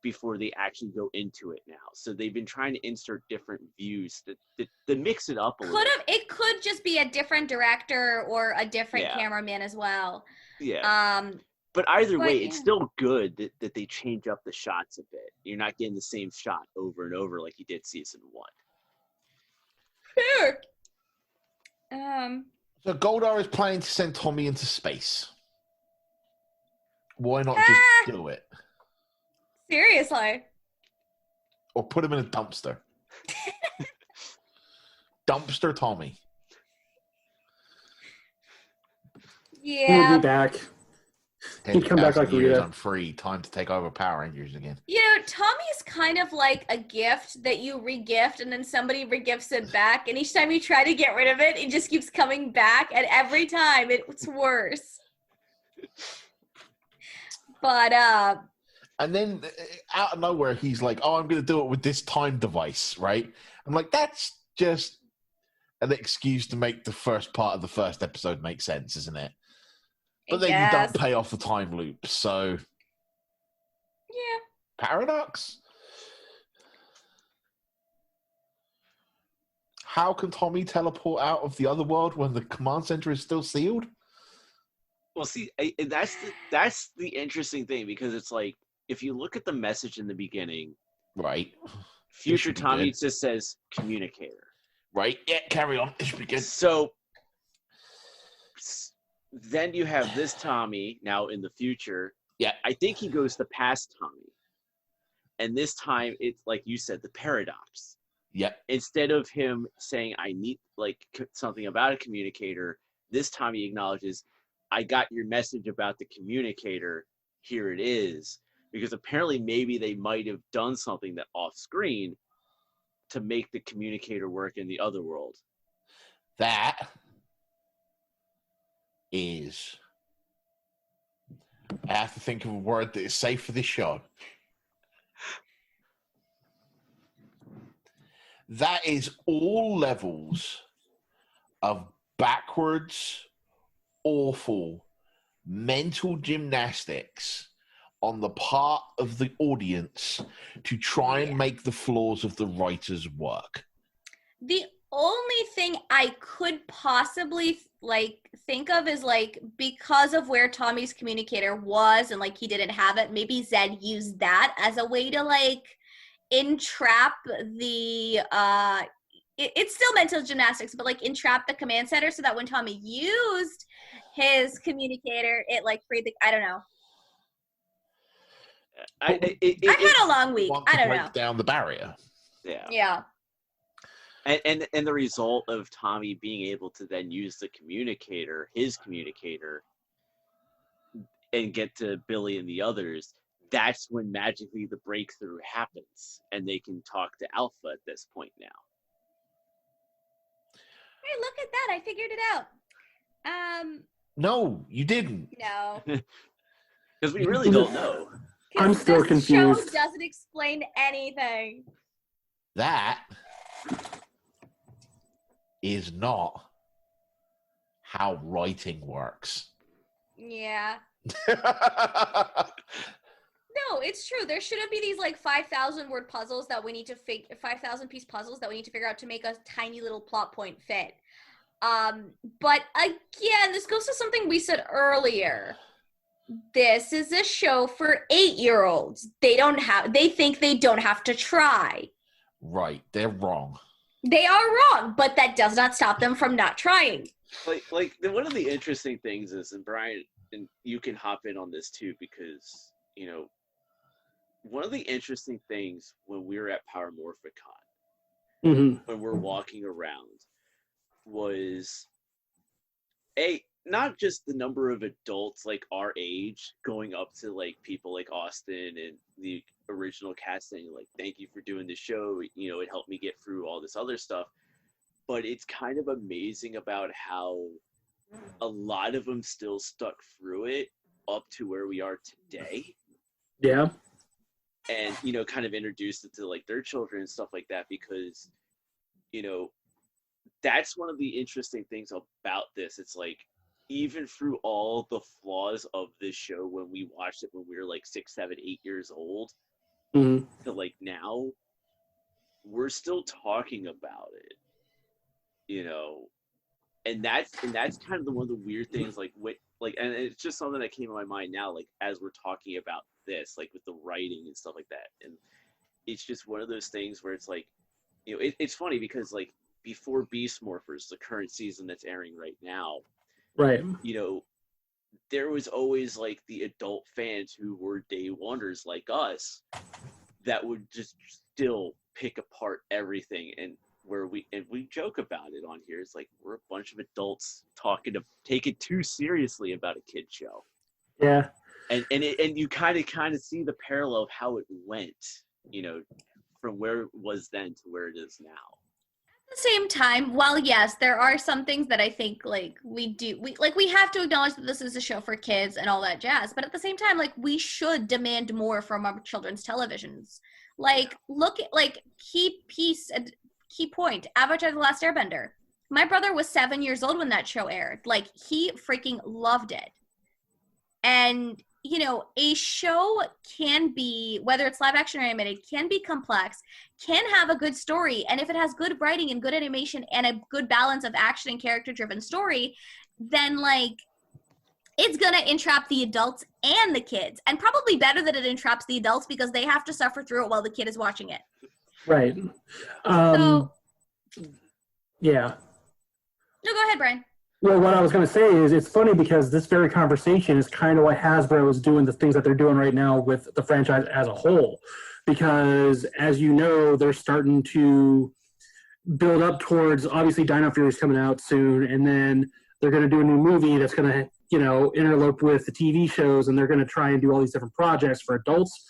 before they actually go into it now. So they've been trying to insert different views to mix it up a little. It could just be a different director or a different cameraman as well. Yeah. But either way, it's still good that they change up the shots a bit. You're not getting the same shot over and over like you did season 1. Sure. So Goldar is planning to send Tommy into space. Why not just do it? Seriously. Or put him in a dumpster. Dumpster Tommy. Yeah. He'll be back. He'd come back like Rita. I'm free. Time to take over Power Rangers again. Tommy's kind of like a gift that you re-gift and then somebody re-gifts it back. And each time you try to get rid of it, it just keeps coming back. And every time it's worse. But, and then out of nowhere, he's like, oh, I'm going to do it with this time device, right? I'm like, that's just an excuse to make the first part of the first episode make sense, isn't it? But then you don't pay off the time loop, so... Yeah. Paradox? How can Tommy teleport out of the other world when the command center is still sealed? Well, see, that's the interesting thing, because it's like, if you look at the message in the beginning, right, future Tommy just says communicator. Right, yeah, carry on. It should be good. So then you have this Tommy now in the future. Yeah. I think he goes to past Tommy. And this time, it's like you said, the paradox. Yeah. Instead of him saying, I need like something about a communicator, this time he acknowledges, I got your message about the communicator. Here it is. Because apparently maybe they might have done something that off screen to make the communicator work in the other world. That is... I have to think of a word that is safe for this show. That is all levels of backwards, awful mental gymnastics on the part of the audience to try and make the flaws of the writers work. The only thing I could possibly like think of is like because of where Tommy's communicator was and like he didn't have it, maybe Zed used that as a way to like entrap the it's still mental gymnastics, but like entrap the command center so that when Tommy used his communicator, it like freed the, I don't know. I've had a long week. Want to I don't break know. down the barrier. Yeah. Yeah. And the result of Tommy being able to then use the communicator, his communicator, and get to Billy and the others, that's when magically the breakthrough happens, and they can talk to Alpha at this point now. Hey, look at that. I figured it out. No, you didn't. No. Because we really don't know. I'm still this confused. show doesn't explain anything. That is not how writing works. Yeah. No, it's true. There shouldn't be these like 5,000 word puzzles that we need to 5,000 piece puzzles that we need to figure out to make a tiny little plot point fit. But again, this goes to something we said earlier. This is a show for 8-year-olds. They think they don't have to try. Right, they're wrong. They are wrong, but that does not stop them from not trying. Like one of the interesting things is, and Brian, and you can hop in on this too, because, you know, one of the interesting things when we were at Power Morphicon, Mm-hmm. when we're walking around, was not just the number of adults like our age going up to like people like Austin and the original cast saying like, thank you for doing the show, you know, it helped me get through all this other stuff, but it's kind of amazing about how a lot of them still stuck through it up to where we are today. Yeah. And, you know, kind of introduced it to like their children and stuff like that, because, you know, that's one of the interesting things about this. It's like, even through all the flaws of this show, when we watched it when we were like 6, 7, 8 years old, Mm-hmm. to like now, we're still talking about it, you know, and that's kind of one of the weird things, like and it's just something that came to my mind now, like as we're talking about this, like with the writing and stuff like that, and it's just one of those things where it's like, you know, it's funny because like before Beast Morphers, the current season that's airing right now, Right. you know, there was always like the adult fans who were day wonders like us that would just still pick apart everything, and we joke about it on here. It's like we're a bunch of adults take it too seriously about a kid show. Yeah. And you kind of see the parallel of how it went, you know, from where it was then to where it is now. At the same time, while yes, there are some things that I think like we have to acknowledge that this is a show for kids and all that jazz, but at the same time, like we should demand more from our children's televisions. Like look at like key point, Avatar: The Last Airbender. My brother was 7 years old when that show aired. Like he freaking loved it. And you know, a show can be, whether it's live action or animated, can be complex, can have a good story. And if it has good writing and good animation and a good balance of action and character driven story, then like it's going to entrap the adults and the kids. And probably better that it entraps the adults because they have to suffer through it while the kid is watching it. Right. Yeah. No, go ahead, Brian. Well, what I was going to say is it's funny because this very conversation is kind of why Hasbro is doing the things that they're doing right now with the franchise as a whole. Because, as you know, they're starting to build up towards, obviously, Dino Fury is coming out soon, and then they're going to do a new movie that's going to, you know, interlope with the TV shows, and they're going to try and do all these different projects for adults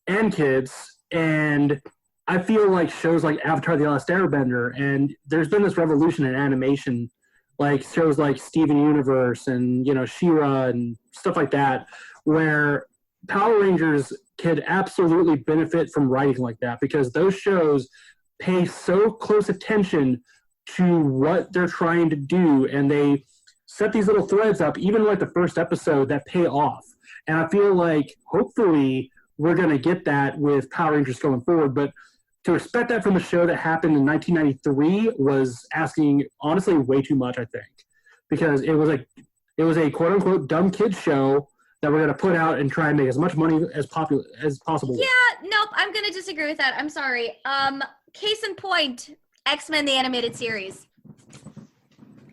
and kids. And I feel like shows like Avatar: The Last Airbender, and there's been this revolution in animation, like shows like Steven Universe and, you know, She-Ra and stuff like that, where Power Rangers could absolutely benefit from writing like that, because those shows pay so close attention to what they're trying to do, and they set these little threads up, even like the first episode, that pay off. And I feel like hopefully we're going to get that with Power Rangers going forward. But to expect that from a show that happened in 1993 was asking, honestly, way too much, I think. Because it was a quote-unquote dumb kids show that we're going to put out and try and make as much money as possible. Yeah, nope, I'm going to disagree with that. I'm sorry. Case in point, X-Men the animated series.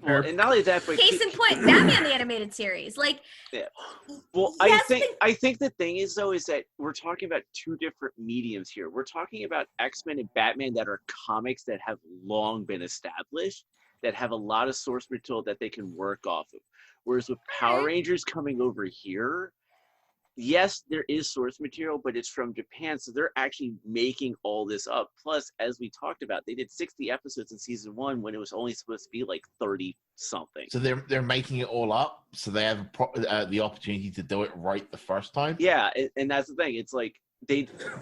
Well, and not only that, but Case in point, Batman the animated series. Like, yeah. Well, yes, I think the thing is though is that we're talking about two different mediums here. We're talking about X-Men and Batman that are comics that have long been established, that have a lot of source material that they can work off of. Whereas with Power Rangers coming over here, yes, there is source material, but it's from Japan, so they're actually making all this up. Plus, as we talked about, they did 60 episodes in season 1 when it was only supposed to be like 30 something. So they're making it all up, so they have the opportunity to do it right the first time. Yeah, and that's the thing. It's like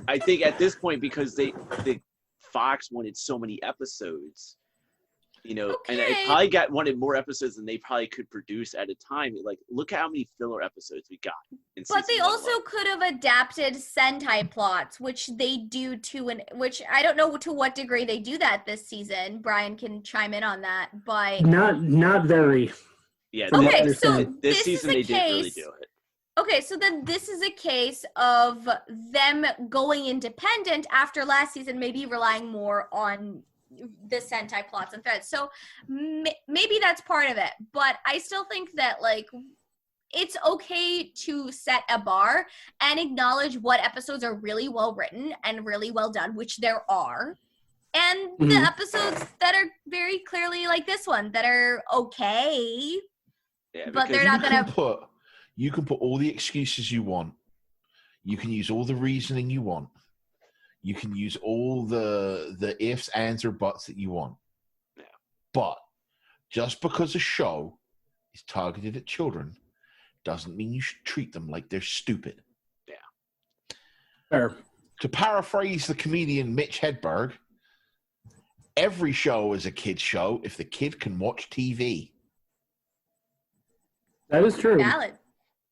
I think at this point, because the Fox wanted so many episodes, and they probably wanted more episodes than they probably could produce at a time. Like, look how many filler episodes we got. But they also could have adapted Sentai plots, which they do too, and which I don't know to what degree they do that this season. Brian can chime in on that, but not very. Yeah. Okay, so this season they didn't really do it. Okay, so then this is a case of them going independent after last season, maybe relying more on the Sentai plots and threads. So maybe that's part of it, but I still think that like it's okay to set a bar and acknowledge what episodes are really well written and really well done, which there are, and the episodes that are very clearly like this one that are okay, but they're not gonna. You can put all the excuses you want. You can use all the reasoning you want. You can use all the ifs, ands, or buts that you want. Yeah. But just because a show is targeted at children doesn't mean you should treat them like they're stupid. Yeah. Fair. To paraphrase the comedian Mitch Hedberg, every show is a kid's show if the kid can watch TV. That is true. Valid.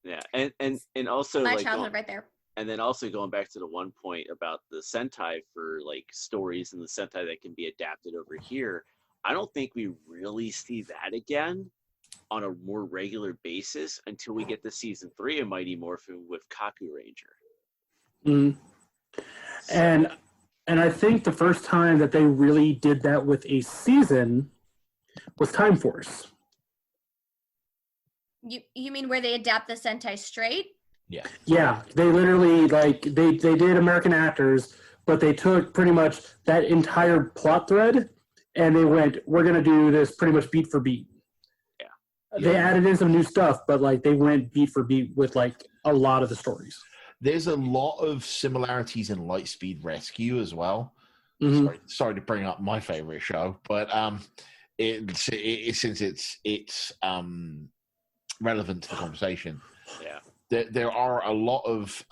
Yeah, and also My like childhood right there. and then also going back to the one point about the Sentai for like stories and the Sentai that can be adapted over here, I don't think we really see that again on a more regular basis until we get to season 3 of Mighty Morphin with Kaku Ranger. Mm-hmm. And I think the first time that they really did that with a season was Time Force. You mean where they adapt the Sentai straight? Yeah. Yeah, they literally like they did American actors, but they took pretty much that entire plot thread and they went, we're gonna do this pretty much beat for beat. Yeah. They added in some new stuff, but like they went beat for beat with like a lot of the stories. There's a lot of similarities in Lightspeed Rescue as well. Mm-hmm. Sorry to bring up my favorite show, but since it's relevant to the conversation. Yeah. There are a lot of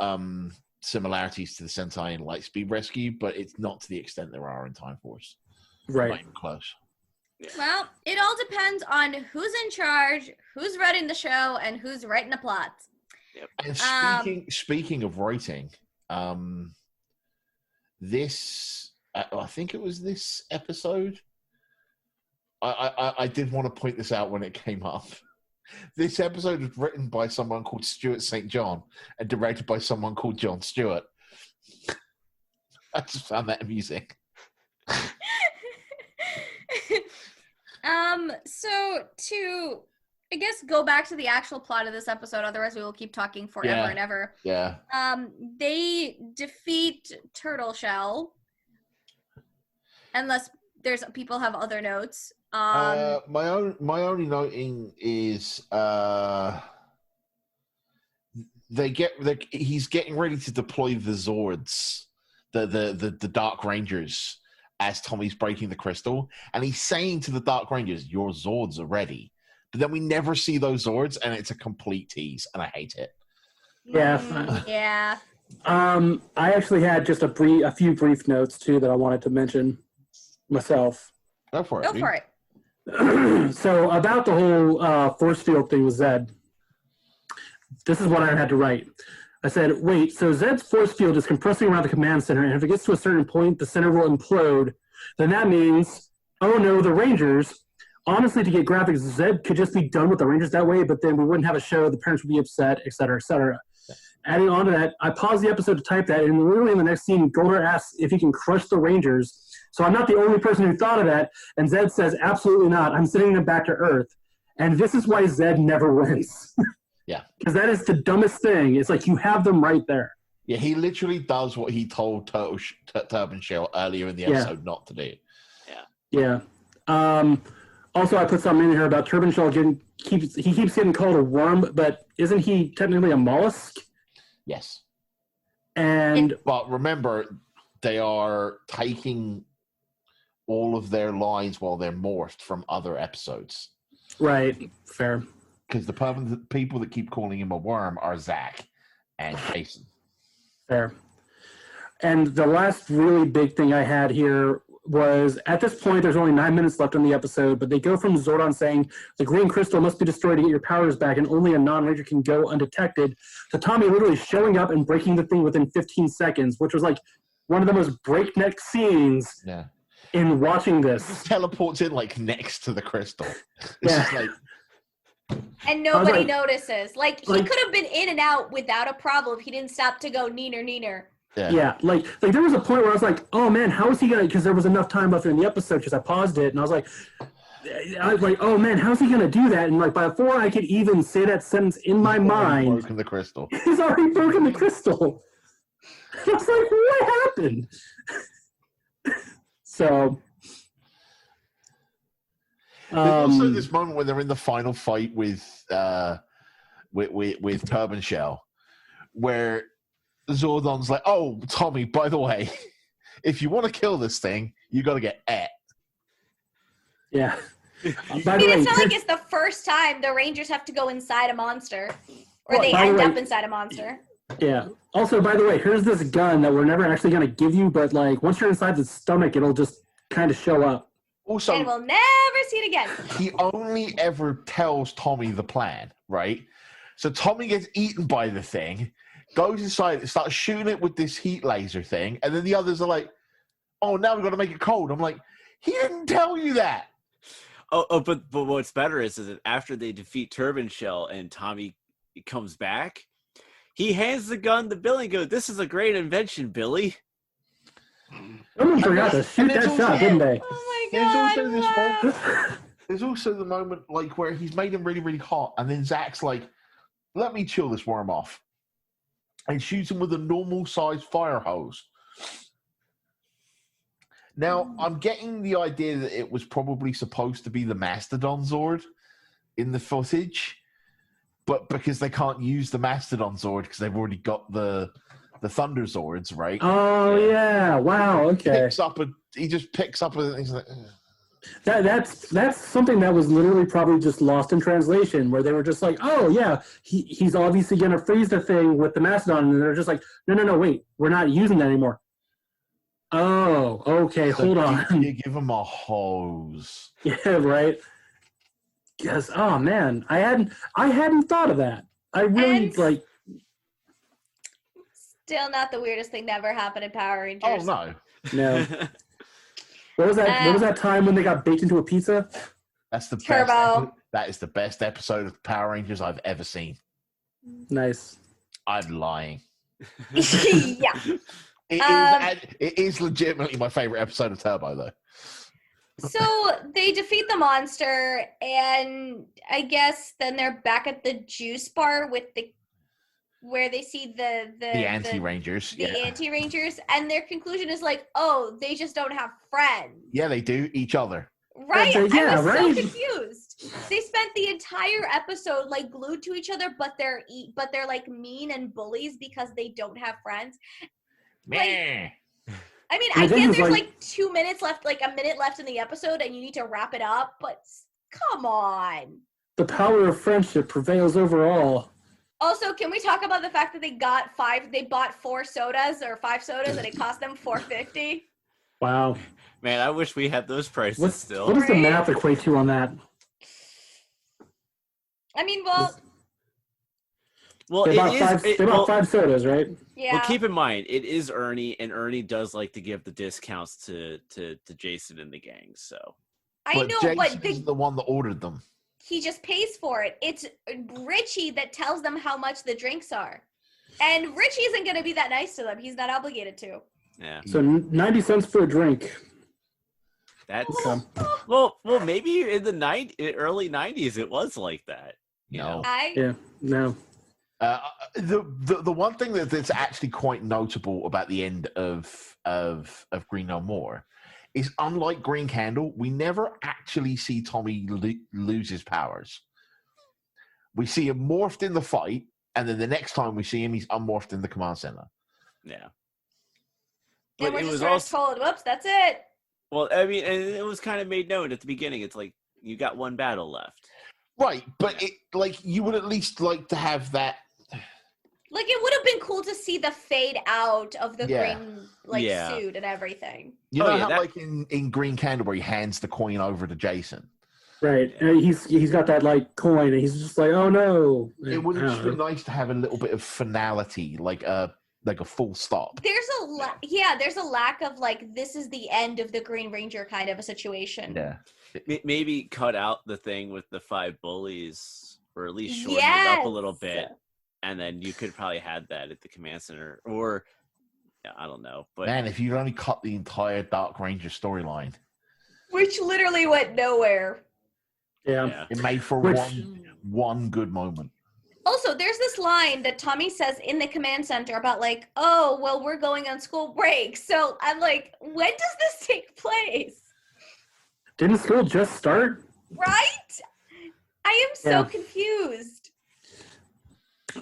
similarities to the Sentai and Lightspeed Rescue, but it's not to the extent there are in Time Force. Right. Not even close. Yeah. Well, it all depends on who's in charge, who's writing the show, and who's writing the plots. Yep. And speaking of writing, this I think it was this episode. I did want to point this out when it came up. This episode was written by someone called Stuart St. John and directed by someone called Jon Stewart. I just found that amusing. So to, I guess, go back to the actual plot of this episode, otherwise we will keep talking forever and ever. Yeah. They defeat Turtle Shell, unless there's people have other notes. My only noting is he's getting ready to deploy the Zords, the Dark Rangers, as Tommy's breaking the crystal, and he's saying to the Dark Rangers, "Your Zords are ready," but then we never see those Zords, and it's a complete tease, and I hate it. Yeah. Yeah. I actually had just a few brief notes too that I wanted to mention myself. Go for it. Go dude. for it. So about the whole force field thing with Zed, this is what I had to write. I said, wait, so Zed's force field is compressing around the command center, and if it gets to a certain point, the center will implode. Then that means, oh no, the Rangers. Honestly, to get graphics, Zed could just be done with the Rangers that way, but then we wouldn't have a show, the parents would be upset, et cetera, et cetera. Adding on to that, I paused the episode to type that, and literally in the next scene, Golder asks if he can crush the Rangers. So I'm not the only person who thought of that, and Zed says, absolutely not. I'm sending them back to Earth. And this is why Zed never wins. Yeah. Because that is the dumbest thing. It's like you have them right there. Yeah, he literally does what he told Turban Shell earlier in the episode not to do. Yeah. Also, I put something in here about Turban Shell keeps getting called a worm, but isn't he technically a mollusk? Yes. But remember, they are taking all of their lines while they're morphed from other episodes. Right. Fair. Because the people that keep calling him a worm are Zach and Jason. Fair. And the last really big thing I had here was, at this point, there's only 9 minutes left in the episode, but they go from Zordon saying the green crystal must be destroyed to get your powers back and only a non-ranger can go undetected, to Tommy literally showing up and breaking the thing within 15 seconds, which was like one of the most breakneck scenes in watching this. He just teleports in like next to the crystal. It's just like... And nobody notices. Like, he could have been in and out without a problem if he didn't stop to go neener, neener. Yeah, like there was a point where I was like, oh man, how is he gonna, because there was enough time left in the episode because I paused it and I was like, oh man, how's he gonna do that? And like before I could even say that sentence in my mind, broken the crystal. He's already broken the crystal. I was like, what happened? So there's also this moment when they're in the final fight with Turban Shell, where Zordon's like, oh, Tommy, by the way, if you want to kill this thing, you got to get et. Yeah. It's not like it's the first time the Rangers have to go inside a monster. Or they end up inside a monster. Yeah. Also, by the way, here's this gun that we're never actually going to give you, but like once you're inside the stomach, it'll just kind of show up. Also, and we'll never see it again. He only ever tells Tommy the plan, right? So Tommy gets eaten by the thing, goes inside, starts shooting it with this heat laser thing, and then the others are like, oh, now we've got to make it cold. I'm like, he didn't tell you that. But what's better is that after they defeat Turban Shell and Tommy comes back, he hands the gun to Billy and goes, this is a great invention, Billy. Someone forgot to shoot that shot, didn't they? Oh my god. There's also the moment like where he's made him really, really hot, and then Zach's like, let me chill this worm off. And shoots him with a normal sized fire hose. Now, I'm getting the idea that it was probably supposed to be the Mastodon Zord in the footage, but because they can't use the Mastodon Zord because they've already got the Thunder Zords, right? Oh yeah! Wow. Okay. He just picks up and he's like, that's something that was literally probably just lost in translation, where they were just like, oh yeah, he's obviously gonna freeze the thing with the Mastodon, and they're just like, no, wait, we're not using that anymore. Oh, okay, so hold on. You give him a hose. Yeah, right. Yes. Oh man, I hadn't thought of that. I really like. Still not the weirdest thing that ever happened in Power Rangers. Oh no. No. What was that? What was that time when they got baked into a pizza? That's the Turbo. best. That is the best episode of Power Rangers I've ever seen. Nice. I'm lying. Yeah. It is legitimately my favorite episode of Turbo, though. So they defeat the monster, and I guess then they're back at the juice bar with where they see the anti-rangers. The anti-rangers, and their conclusion is like, oh, they just don't have friends. Yeah, they do. Each other. Right? I was so confused. They spent the entire episode like glued to each other, but they're like mean and bullies because they don't have friends. Like, I mean, I get there's like 2 minutes left, like a minute left in the episode, and you need to wrap it up, but come on. The power of friendship prevails over all. Also, can we talk about the fact that they bought 4 sodas or 5 sodas and it cost them $4.50? Wow. Man, I wish we had those prices still. What does the math equate to on that? I mean, well, Well, They it bought is. five. They bought 5 sodas, right? Yeah. Well, keep in mind, it is Ernie, and Ernie does like to give the discounts to Jason and the gang. So I But know, Jason but isn't the one that ordered them. he just pays for it. It's Richie that tells them how much the drinks are. And Richie isn't going to be that nice to them. He's not obligated to. yeah, So 90 cents for a drink. that's Okay. well, maybe in the early '90s, it was like that. You No. know? Yeah. No. The one thing that's actually quite notable about the end of Green No More is, unlike Green Candle, we never actually see Tommy lose his powers. We see him morphed in the fight, and then the next time we see him, he's unmorphed in the command center. Yeah. And But we're it just was sort also of told, whoops, that's it. well, I mean, and it was kind of made known at the beginning. It's like you got one battle left. Right, but it, like, you would at least like to have that. Like, it would have been cool to see the fade out of the Yeah. green, Yeah. suit and everything. You Oh, know yeah, how, that- like in Green Candle, where he hands the coin over to Jason. Right. And he's got that like coin, and he's just like, oh no. It would have I just don't been know. nice to have a little bit of finality, like a full stop. There's there's a lack of like, this is the end of the Green Ranger kind of a situation. Yeah. Maybe cut out the thing with the 5 bullies, or at least shorten it up a little bit, and then you could probably have that at the command center, or yeah, I don't know. But Man, if you'd only cut the entire Dark Ranger storyline, Which literally went nowhere. Yeah. yeah, it made for Which- one good moment. Also, there's this line that Tommy says in the command center about like, oh, well, we're going on school break. So I'm like, when does this take place? Didn't school just start? Right? I am so Yeah. confused.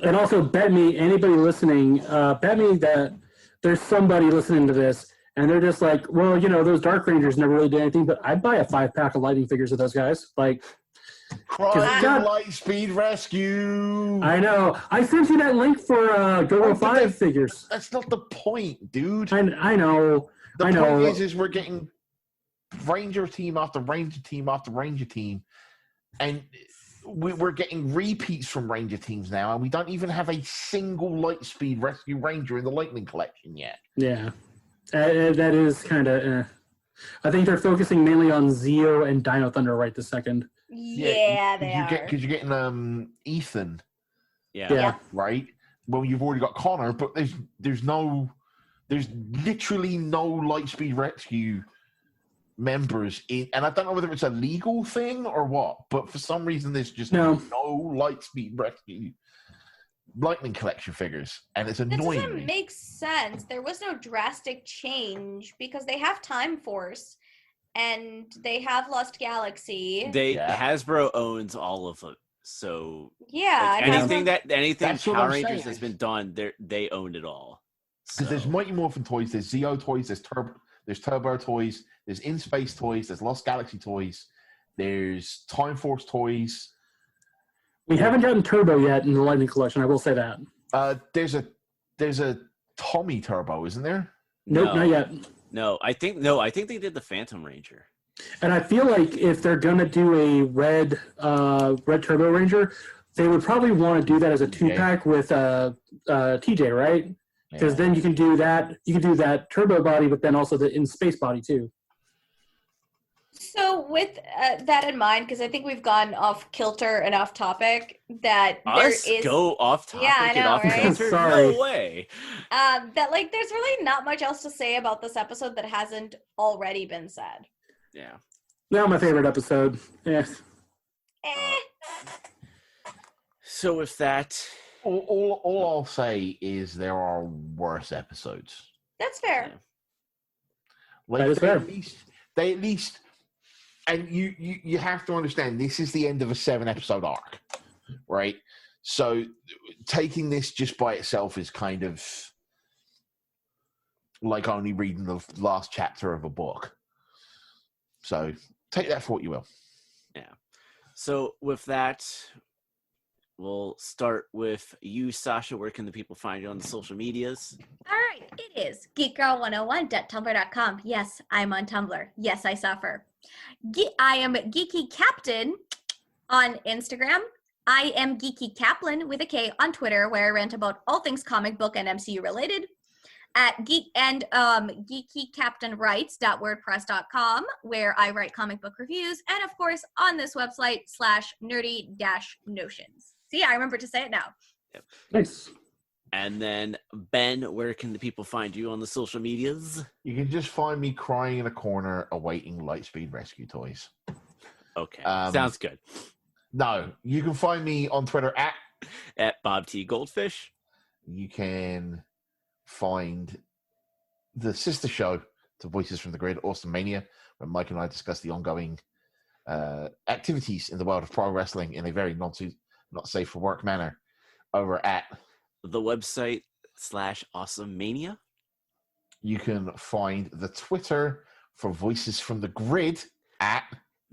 And also, bet me, anybody listening, bet me that there's somebody listening to this, and they're just like, well, those Dark Rangers never really did anything, but I'd buy a 5-pack of Lightning figures of those guys. Like, Crying God- Lightspeed Rescue. I know. I sent you that link for Go-Go Oh, but 5 figures. That's not the point, dude. I know. The I know. point is we're getting Ranger team after Ranger team after Ranger team, and we're getting repeats from Ranger teams now, and we don't even have a single Lightspeed Rescue Ranger in the Lightning Collection yet. Yeah. That is kind of. I think they're focusing mainly on Zeo and Dino Thunder right this second. Yeah, they are. Because you're getting Ethan, yeah, Yeah. right? Well, you've already got Connor, but there's literally no Lightspeed Rescue members in, and I don't know whether it's a legal thing or what, but for some reason there's just No. no Lightspeed Rescue Lightning Collection figures, and it's That annoying doesn't me. make sense. There was no drastic change because they have Time Force and they have Lost Galaxy. Yeah. Hasbro owns all of it, so Yeah, like, and anything That's what Power I'm Rangers saying. has been done, they owned it all. Because there's So, Mighty Morphin toys, there's Zeo toys, there's Turbo toys, there's In Space toys, there's Lost Galaxy toys, there's Time Force toys. We haven't gotten Turbo yet in the Lightning Collection, I will say that. There's a Tommy Turbo, isn't there? Nope, not yet. No, I think they did the Phantom Ranger. And I feel like if they're gonna do a red Turbo Ranger, they would probably want to do that as a 2-pack with TJ, right? Because then you can do that. You can do that Turbo body, but then also the in space body too. So with that in mind, because I think we've gone off kilter and off topic, that Us there is go off topic Yeah, I and know, off right? kilter? Sorry. No way. that like there's really not much else to say about this episode that hasn't already been said. Yeah. Now my favorite episode. Yeah. Eh. So with that, All I'll say is there are worse episodes. That's fair. Yeah. Like That is fair. they at least, and you have to understand this is the end of a 7-episode arc, right? So taking this just by itself is kind of like only reading the last chapter of a book. So take that for what you will. So with that, we'll start with you, Sasha. Where can the people find you on the social medias? All right, it is geekgirl101.tumblr.com. Yes, I'm on Tumblr. Yes, I suffer. I am Geeky Captain on Instagram. I am Geeky Kaplan with a K on Twitter, where I rant about all things comic book and MCU related. At geekycaptainwrites.wordpress.com, where I write comic book reviews, and of course on this website /nerdy-notions. See, I remember to say it now. Yep. Nice. And then Ben, where can the people find you on the social medias? You can just find me crying in a corner awaiting Lightspeed rescue toys. Okay, sounds good. No, you can find me on Twitter at Bob T Goldfish. You can find the sister show to Voices from the Grid, Awesome Mania, where Mike and I discuss the ongoing activities in the world of pro wrestling in a very not safe for work manner over at the website /Awesome Mania. You can find the Twitter for Voices from the Grid at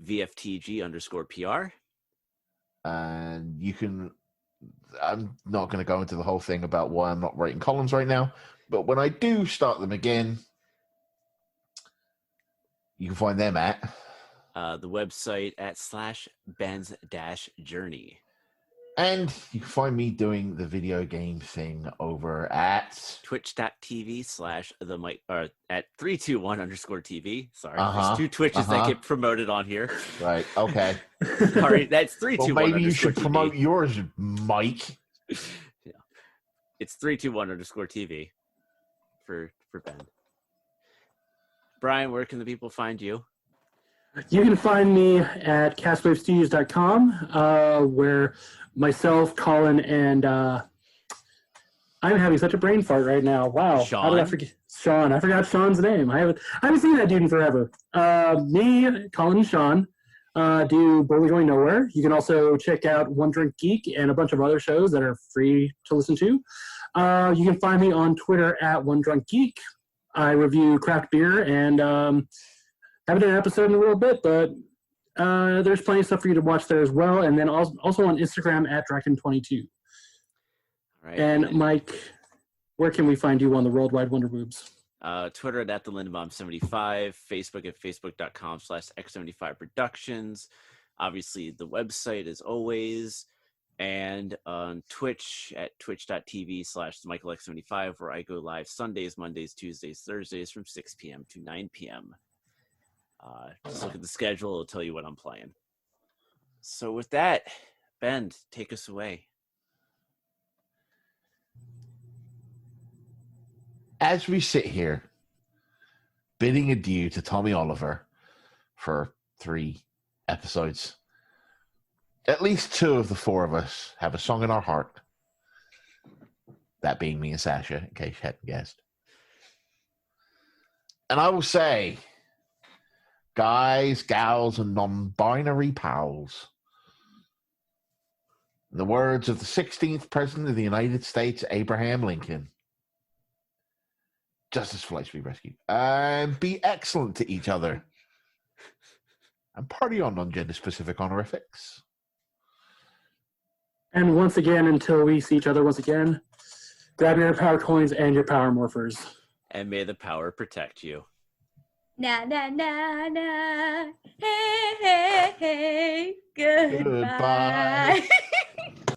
VFTG_PR. And you can, I'm not going to go into the whole thing about why I'm not writing columns right now, but when I do start them again, you can find them at the website at /Ben's-Journey. And you can find me doing the video game thing over at twitch.tv at 321_TV. Sorry, Uh-huh, there's 2 Twitches uh-huh. that get promoted on here. right. Okay. Sorry, that's Well, 321. maybe you should TV. promote yours, Mike. Yeah. It's 321_TV for Ben. Brian, where can the people find you? You can find me at castwavestudios.com, where myself, Colin, and I'm having such a brain fart right now. Wow. Sean? How did I forget? Sean. I forgot Sean's name. I haven't seen that dude in forever. Me, Colin, and Sean do Boldly Going Nowhere. You can also check out One Drink Geek and a bunch of other shows that are free to listen to. You can find me on Twitter at One Drunk Geek. I review craft beer and haven't done an episode in a little bit, but there's plenty of stuff for you to watch there as well. And then also on Instagram at Draken22. All right. And Mike, where can we find you on the Worldwide Wonder Boobs? Twitter at the Lindenbaum75, Facebook at facebook.com/X75Productions. Obviously, the website as always, and on Twitch at twitch.tv/MichaelX75, where I go live Sundays, Mondays, Tuesdays, Thursdays from 6 p.m. to 9 p.m. Just look at the schedule, it'll tell you what I'm playing. So with that, Ben, take us away. As we sit here, bidding adieu to Tommy Oliver for 3 episodes, at least 2 of the 4 of us have a song in our heart. That being me and Sasha, in case you hadn't guessed. And I will say, guys, gals, and non-binary pals, in the words of the 16th President of the United States, Abraham Lincoln, justice for Lightspeed Rescue, and be excellent to each other, and party on non-gender specific honorifics. And once again, until we see each other once again, grab your power coins and your power morphers. And may the power protect you. Na na na na. Hey hey hey. Goodbye. Goodbye.